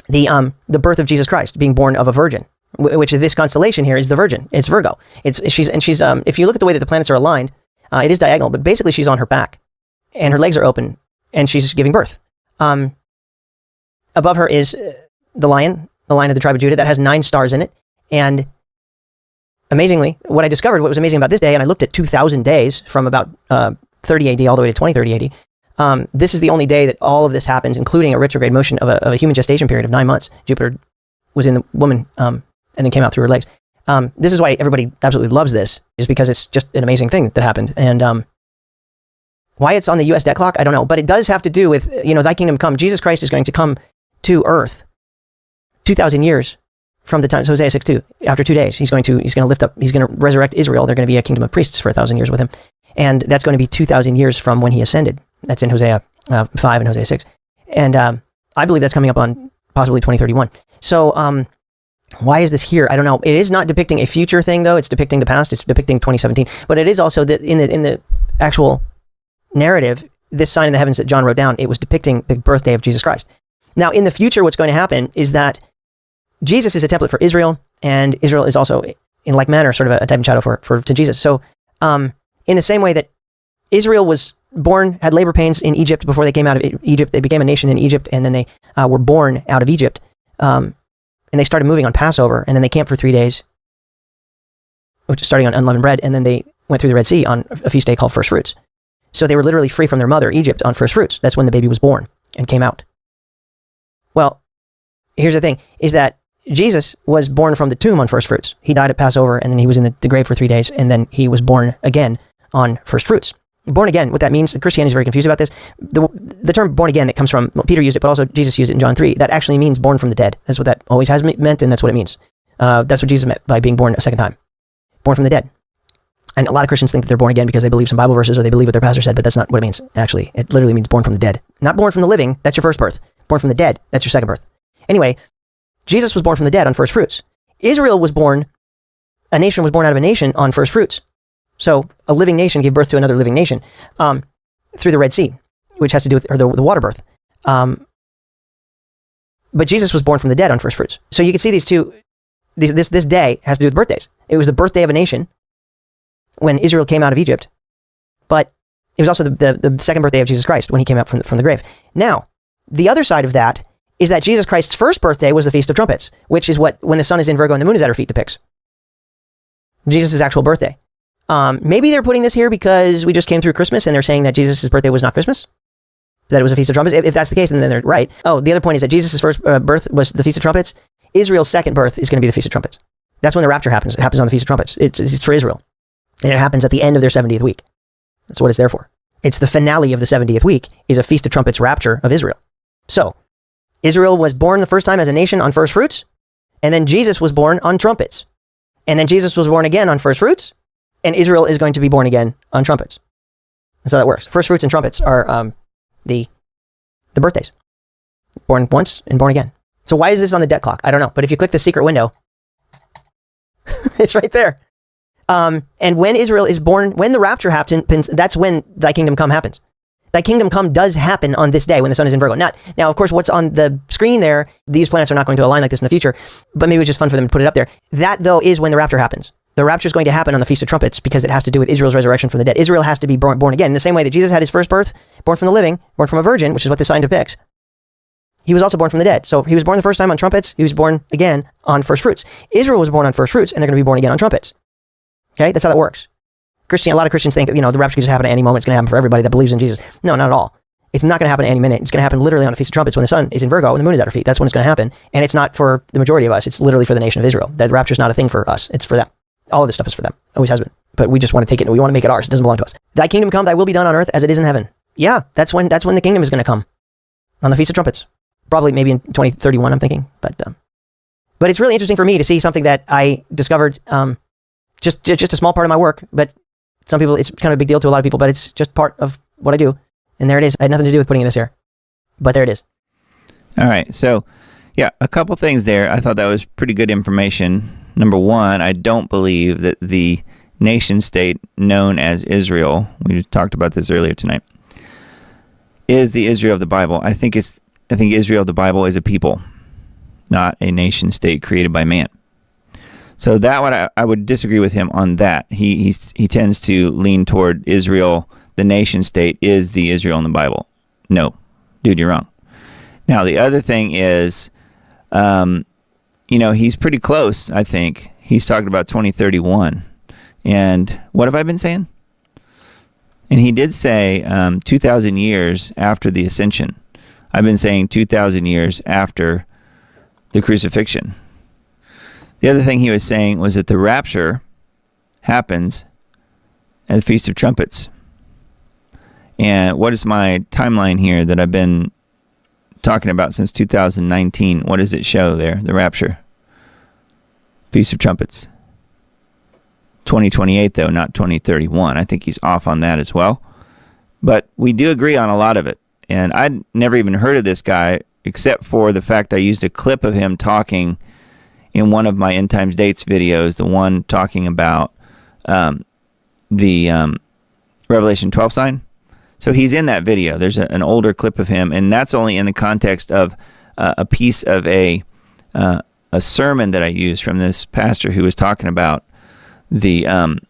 the birth of Jesus Christ, being born of a virgin, which this constellation here is the Virgin. It's Virgo. She's if you look at the way that the planets are aligned, it is diagonal, but basically she's on her back, and her legs are open, and she's giving birth. Above her is the lion of the tribe of Judah, that has 9 stars in it, and amazingly, what was amazing about this day, and I looked at 2,000 days from about 30 AD all the way to 2030 AD. This is the only day that all of this happens, including a retrograde motion of a human gestation period of 9 months. Jupiter was in the woman, and then came out through her legs. This is why everybody absolutely loves this, is because it's just an amazing thing that happened. And why it's on the U.S. debt clock, I don't know. But it does have to do with, thy kingdom come. Jesus Christ is going to come to earth 2,000 years from the time, so Hosea 6:2. After 2 days, he's going to resurrect Israel. They're going to be a kingdom of priests for 1,000 years with him. And that's going to be 2,000 years from when he ascended. That's in Hosea 5 and Hosea 6. And I believe that's coming up on possibly 2031. So why is this here? I don't know. It is not depicting a future thing, though. It's depicting the past. It's depicting 2017. But it is also that in the actual narrative, this sign in the heavens that John wrote down, it was depicting the birthday of Jesus Christ. Now, in the future, what's going to happen is that Jesus is a template for Israel, and Israel is also, in like manner, sort of a type and shadow to Jesus. So, in the same way that Israel was born, had labor pains in Egypt before they came out of Egypt, they became a nation in Egypt, and then they were born out of Egypt, and they started moving on Passover, and then they camped for 3 days, which is starting on unleavened bread, and then they went through the Red Sea on a feast day called First Fruits. So they were literally free from their mother, Egypt, on First Fruits. That's when the baby was born and came out. Well, here's the thing, is that Jesus was born from the tomb on First Fruits. He died at Passover, and then he was in the grave for 3 days, and then he was born again on First Fruits. Born again, what that means, Christianity is very confused about this. The term born again, that comes from, well, Peter used it, but also Jesus used it in John 3. That actually means born from the dead. That's what that always has meant, and that's what it means. That's what Jesus meant by being born a second time. Born from the dead. And a lot of Christians think that they're born again because they believe some Bible verses or they believe what their pastor said, but that's not what it means, actually. It literally means born from the dead. Not born from the living, that's your first birth. Born from the dead, that's your second birth. Anyway, Jesus was born from the dead on First Fruits. Israel was born, a nation was born out of a nation on First Fruits. So a living nation gave birth to another living nation through the Red Sea, which has to do with the water birth. But Jesus was born from the dead on First Fruits. So you can see these two, this day has to do with birthdays. It was the birthday of a nation when Israel came out of Egypt, but it was also the second birthday of Jesus Christ when he came out from the grave. Now, the other side of that is that Jesus Christ's first birthday was the Feast of Trumpets, which is what, when the sun is in Virgo and the moon is at her feet, depicts. Jesus' actual birthday. Maybe they're putting this here because we just came through Christmas and they're saying that Jesus' birthday was not Christmas, that it was a Feast of Trumpets. If that's the case, then they're right. Oh, the other point is that Jesus' first birth was the Feast of Trumpets. Israel's second birth is going to be the Feast of Trumpets. That's when the rapture happens. It happens on the Feast of Trumpets. It's for Israel. And it happens at the end of their 70th week. That's what it's there for. It's the finale of the 70th week is a Feast of Trumpets rapture of Israel. So, Israel was born the first time as a nation on First Fruits, and then Jesus was born on trumpets. And then Jesus was born again on First Fruits, and Israel is going to be born again on trumpets. That's how that works. First Fruits and trumpets are the birthdays. Born once and born again. So why is this on the debt clock? I don't know. But if you click the secret window, it's right there. And when Israel is born, when the rapture happens, that's when thy kingdom come happens. Thy kingdom come does happen on this day when the sun is in Virgo. Now, of course, what's on the screen there, these planets are not going to align like this in the future, but maybe it's just fun for them to put it up there. That, though, is when the rapture happens. The rapture is going to happen on the Feast of Trumpets because it has to do with Israel's resurrection from the dead. Israel has to be born again. In the same way that Jesus had his first birth, born from the living, born from a virgin, which is what this sign depicts. He was also born from the dead. So he was born the first time on trumpets. He was born again on first fruits. Israel was born on first fruits, and they're going to be born again on trumpets. Okay, that's how that works. A lot of Christians think, the rapture could just happen at any moment. It's going to happen for everybody that believes in Jesus. No, not at all. It's not going to happen at any minute. It's going to happen literally on the Feast of Trumpets when the sun is in Virgo and the moon is at our feet. That's when it's going to happen. And it's not for the majority of us. It's literally for the nation of Israel. That rapture is not a thing for us. It's for them. All of this stuff is for them. Always has been. But we just want to take it and we want to make it ours. It doesn't belong to us. Thy kingdom come, thy will be done on earth as it is in heaven. Yeah, that's when the kingdom is going to come. On the Feast of Trumpets. Probably maybe in 2031, I'm thinking. But it's really interesting for me to see something that I discovered, just a small part of my work, but some people, it's kind of a big deal to a lot of people, but it's just part of what I do. And there it is. I had nothing to do with putting this here, but there it is. All right. So, yeah, a couple things there. I thought that was pretty good information. Number one, I don't believe that the nation state known as Israel, we just talked about this earlier tonight, is the Israel of the Bible. I think Israel of the Bible is a people, not a nation state created by man. So that one, I would disagree with him on that. He tends to lean toward Israel, the nation state is the Israel in the Bible. No, dude, you're wrong. Now, the other thing is, he's pretty close, I think. He's talking about 2031. And what have I been saying? And he did say 2,000 years after the ascension. I've been saying 2,000 years after the crucifixion. The other thing he was saying was that the rapture happens at the Feast of Trumpets. And what is my timeline here that I've been talking about since 2019? What does it show there, the rapture? Feast of Trumpets. 2028, though, not 2031. I think he's off on that as well. But we do agree on a lot of it. And I'd never even heard of this guy, except for the fact I used a clip of him talking in one of my End Times Dates videos, the one talking about the Revelation 12 sign. So he's in that video. There's an older clip of him, and that's only in the context of a piece of a sermon that I used from this pastor who was talking about the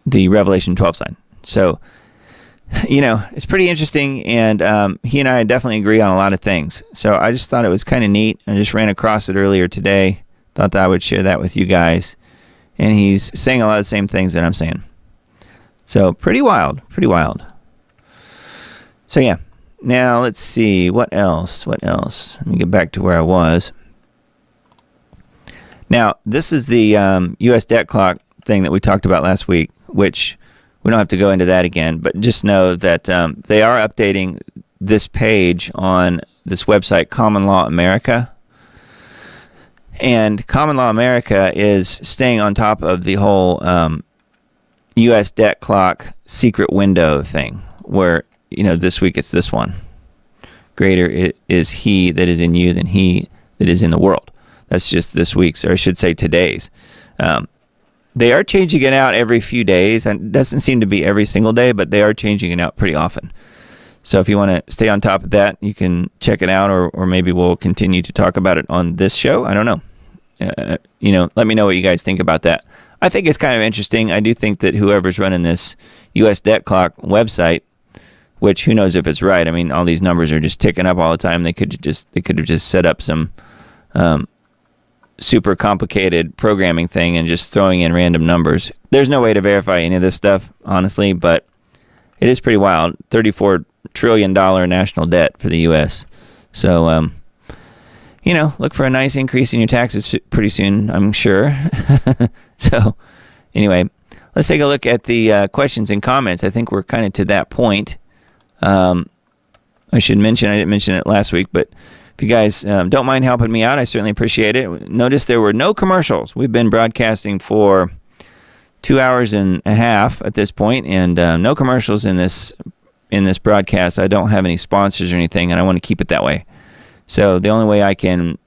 Revelation 12 sign. So, it's pretty interesting, and he and I definitely agree on a lot of things. So I just thought it was kind of neat. I just ran across it earlier today. Thought that I would share that with you guys. And he's saying a lot of the same things that I'm saying. So pretty wild. So yeah. Now let's see. What else? Let me get back to where I was. Now, this is the U.S. debt clock thing that we talked about last week, which we don't have to go into that again, but just know that they are updating this page on this website, Common Law America. And Common Law America is staying on top of the whole U.S. debt clock secret window thing, where, this week it's this one. Greater is he that is in you than he that is in the world. That's just this week's, or I should say today's. They are changing it out every few days, and it doesn't seem to be every single day, but they are changing it out pretty often. So if you want to stay on top of that, you can check it out, or maybe we'll continue to talk about it on this show. I don't know. Let me know what you guys think about that. I think it's kind of interesting. I do think that whoever's running this U.S. debt clock website, which who knows if it's right. I mean, all these numbers are just ticking up all the time. They could have just set up some super complicated programming thing and just throwing in random numbers. There's no way to verify any of this stuff, honestly, but it is pretty wild. $34 trillion national debt for the U.S. So, look for a nice increase in your taxes pretty soon, I'm sure. So, anyway, let's take a look at the questions and comments. I think we're kind of to that point. I didn't mention it last week, but if you guys don't mind helping me out, I certainly appreciate it. Notice there were no commercials. We've been broadcasting for 2 hours and a half at this point, and no commercials in this in this broadcast. I don't have any sponsors or anything, and I want to keep it that way. So the only way I can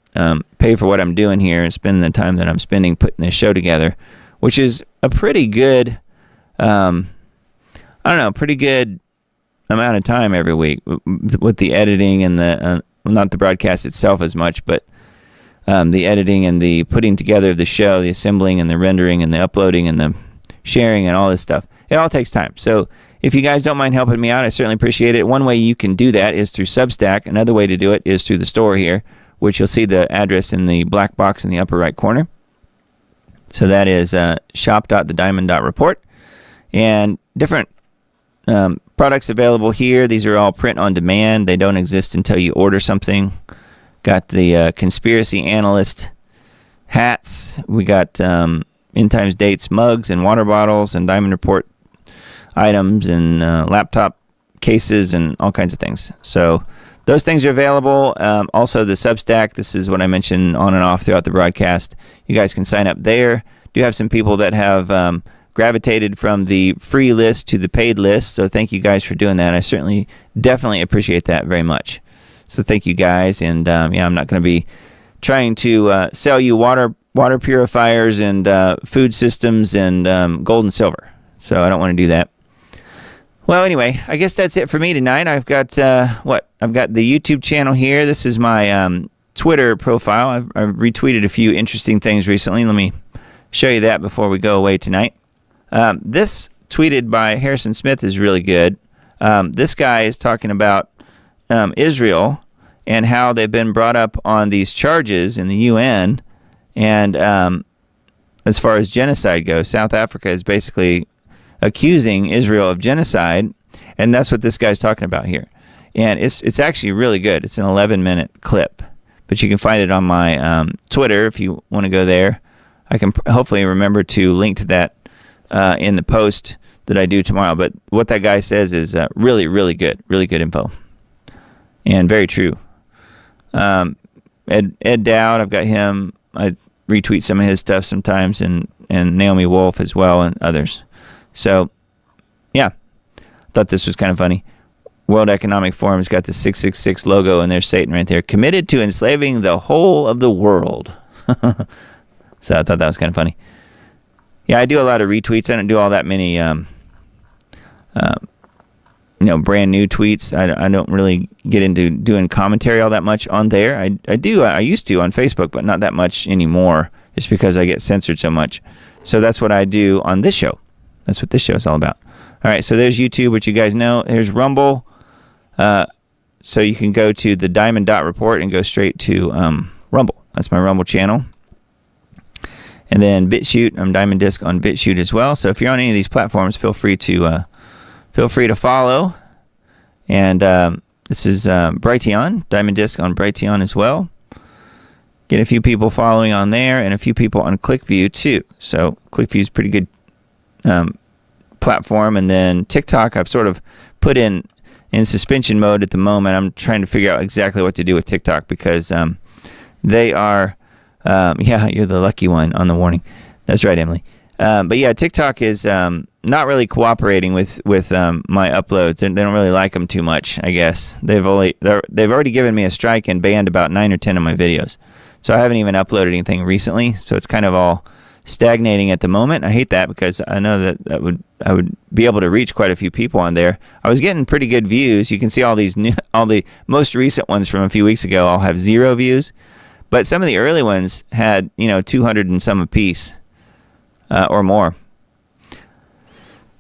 pay for what I'm doing here and spend the time that I'm spending putting this show together, which is a pretty good, pretty good amount of time every week with the editing and the, not the broadcast itself as much, but the editing and the putting together of the show, the assembling and the rendering and the uploading and the sharing and all this stuff. It all takes time. So if you guys don't mind helping me out, I certainly appreciate it. One way you can do that is through Substack. Another way to do it is through the store here, which you'll see the address in the black box in the upper right corner. So that is shop.thediamond.report. And different products available here. These are all print on demand. They don't exist until you order something. Got the conspiracy analyst hats. We got end times dates mugs and water bottles and Diamond Report items and laptop cases and all kinds of things. So those things are available. Also the Substack, this is what I mentioned on and off throughout the broadcast. You guys can sign up there. Do have some people that have gravitated from the free list to the paid list, so thank you guys for doing that. I certainly definitely appreciate that very much. So thank you guys, and I'm not going to be trying to sell you water purifiers and food systems and gold and silver. So I don't want to do that. Well, anyway, I guess that's it for me tonight. I've got I've got the YouTube channel here. This is my Twitter profile. I've retweeted a few interesting things recently. Let me show you that before we go away tonight. This tweeted by Harrison Smith is really good. This guy is talking about Israel and how they've been brought up on these charges in the UN. And as far as genocide goes, South Africa is basically accusing Israel of genocide. And that's what this guy's talking about here. And it's actually really good. It's an 11-minute clip. But you can find it on my Twitter if you want to go there. I can hopefully remember to link to that in the post that I do tomorrow. But what that guy says is really, really good info. And very true. Ed Dowd, I've got him. I retweet some of his stuff sometimes, and Naomi Wolf as well, and others. So, yeah, thought this was kind of funny. World Economic Forum's got the 666 logo, and there's Satan right there. Committed to enslaving the whole of the world. So I thought that was kind of funny. Yeah, I do a lot of retweets. I don't do all that many, brand new tweets. I don't really get into doing commentary all that much on there. I used to on Facebook, but not that much anymore, just because I get censored so much. So that's what I do on this show. That's what this show is all about. All right, so there's YouTube, which you guys know. There's Rumble. So you can go to the Diamond.report and go straight to Rumble. That's my Rumble channel. And then BitChute, I'm Diamond Disc on BitChute as well. So if you're on any of these platforms, feel free to follow. And this is Brighteon, Diamond Disc on Brighteon as well. Get a few people following on there, and a few people on ClickView too. So ClickView is pretty good platform. And then TikTok, I've sort of put in suspension mode at the moment. I'm trying to figure out exactly what to do with TikTok because they are. You're the lucky one on the warning. That's right, Emily. But yeah, TikTok is not really cooperating with my uploads. They don't really like them too much, I guess. They've already given me a strike and banned about 9 or 10 of my videos. So I haven't even uploaded anything recently. So it's kind of all stagnating at the moment. I hate that because I know that I would be able to reach quite a few people on there. I was getting pretty good views. You can see all the most recent ones from a few weeks ago all have 0 views. But some of the early ones had, 200 and some apiece or more.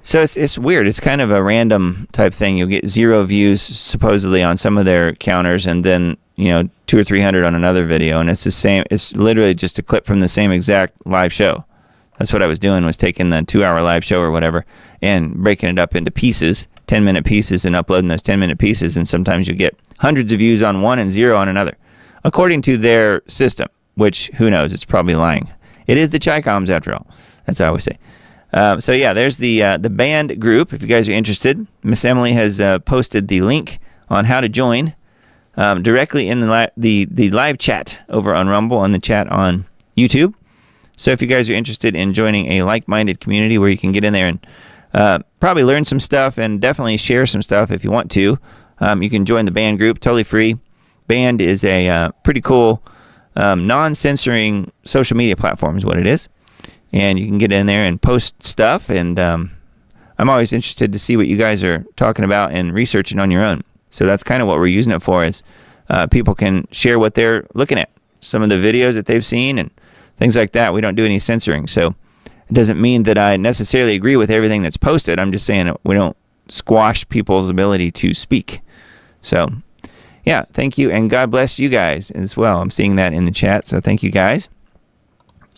So it's weird. It's kind of a random type thing. You'll get 0 views supposedly on some of their counters, and then 200 or 300 on another video, and it's the same. It's literally just a clip from the same exact live show. That's what I was doing, was taking the 2-hour live show or whatever and breaking it up into pieces, 10-minute pieces, and uploading those 10-minute pieces. And sometimes you get hundreds of views on one and 0 on another, according to their system. Which, who knows? It's probably lying. It is the Chi-Coms after all. That's what I always say. So yeah, there's the band group. If you guys are interested, Miss Emily has posted the link on how to join directly in the live chat over on Rumble and the chat on YouTube. So if you guys are interested in joining a like-minded community where you can get in there probably learn some stuff and definitely share some stuff if you want to. You can join the band group, totally free. Band is a pretty cool non-censoring social media platform is what it is. And you can get in there and post stuff, and I'm always interested to see what you guys are talking about and researching on your own. So that's kind of what we're using it for, is people can share what they're looking at, some of the videos that they've seen and things like that. We don't do any censoring, so it doesn't mean that I necessarily agree with everything that's posted. I'm just saying that we don't squash people's ability to speak. So yeah, thank you, and God bless you guys as well. I'm seeing that in the chat, so thank you guys.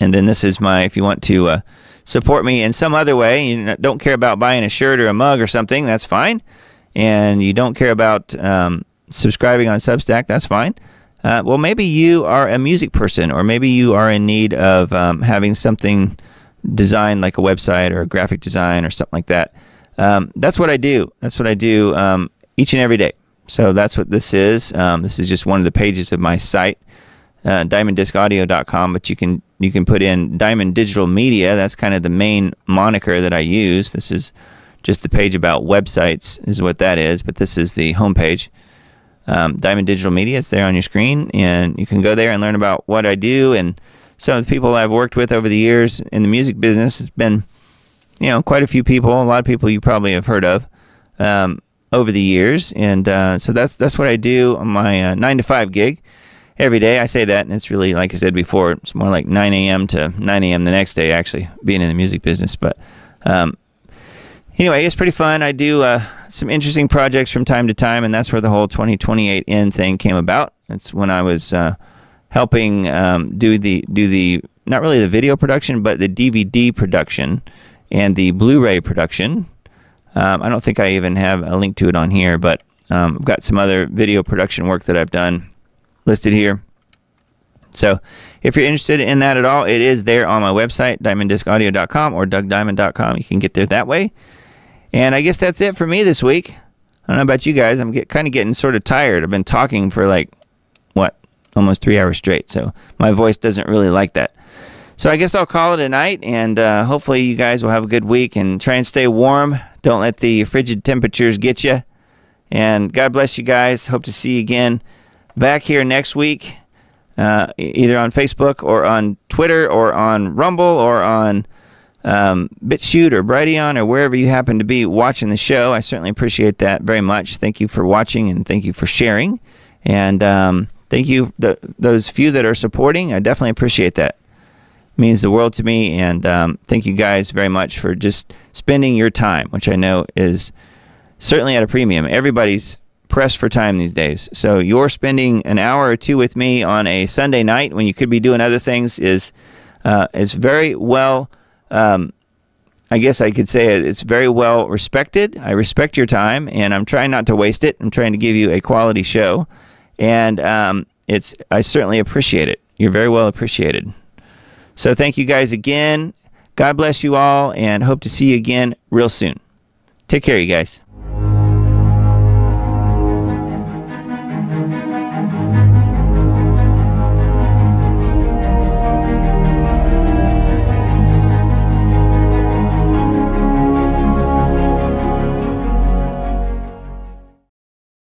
And then this is my, if you want to support me in some other way, you don't care about buying a shirt or a mug or something, that's fine. And you don't care about subscribing on Substack, that's fine. Well, maybe you are a music person, or maybe you are in need of having something designed, like a website or a graphic design or something like that. That's what I do. That's what I do each and every day. So that's what this is. This is just one of the pages of my site, diamonddiscaudio.com, but you can put in Diamond Digital Media. That's kind of the main moniker that I use. This is just the page about websites is what that is, but this is the homepage. Diamond Digital Media, it's there on your screen, and you can go there and learn about what I do and some of the people I've worked with over the years in the music business. It's been, quite a few people, a lot of people you probably have heard of over the years, and so that's what I do on my 9 to 5 gig every day. I say that, and it's really, like I said before, it's more like 9 a.m. to 9 a.m. the next day, actually, being in the music business. But anyway, it's pretty fun. I do some interesting projects from time to time, and that's where the whole 2028 N thing came about. That's when I was helping do the not really the video production, but the DVD production and the Blu-ray production. I don't think I even have a link to it on here, but I've got some other video production work that I've done listed here. So if you're interested in that at all, it is there on my website, diamonddiscaudio.com or dougdiamond.com. You can get there that way. And I guess that's it for me this week. I don't know about you guys. I'm kind of getting sort of tired. I've been talking for almost 3 hours straight. So my voice doesn't really like that. So I guess I'll call it a night, and hopefully you guys will have a good week and try and stay warm. Don't let the frigid temperatures get you. And God bless you guys. Hope to see you again back here next week, either on Facebook or on Twitter or on Rumble or on BitChute or Brighteon or wherever you happen to be watching the show. I certainly appreciate that very much. Thank you for watching, and thank you for sharing. And thank you, those few that are supporting. I definitely appreciate that. It means the world to me. And thank you guys very much for just spending your time, which I know is certainly at a premium. Everybody's pressed for time these days. So you're spending an hour or two with me on a Sunday night when you could be doing other things is very well, I guess I could say it's very well respected. I respect your time, and I'm trying not to waste it. I'm trying to give you a quality show, and I certainly appreciate it. You're very well appreciated. So thank you guys again. God bless you all, and hope to see you again real soon. Take care, you guys.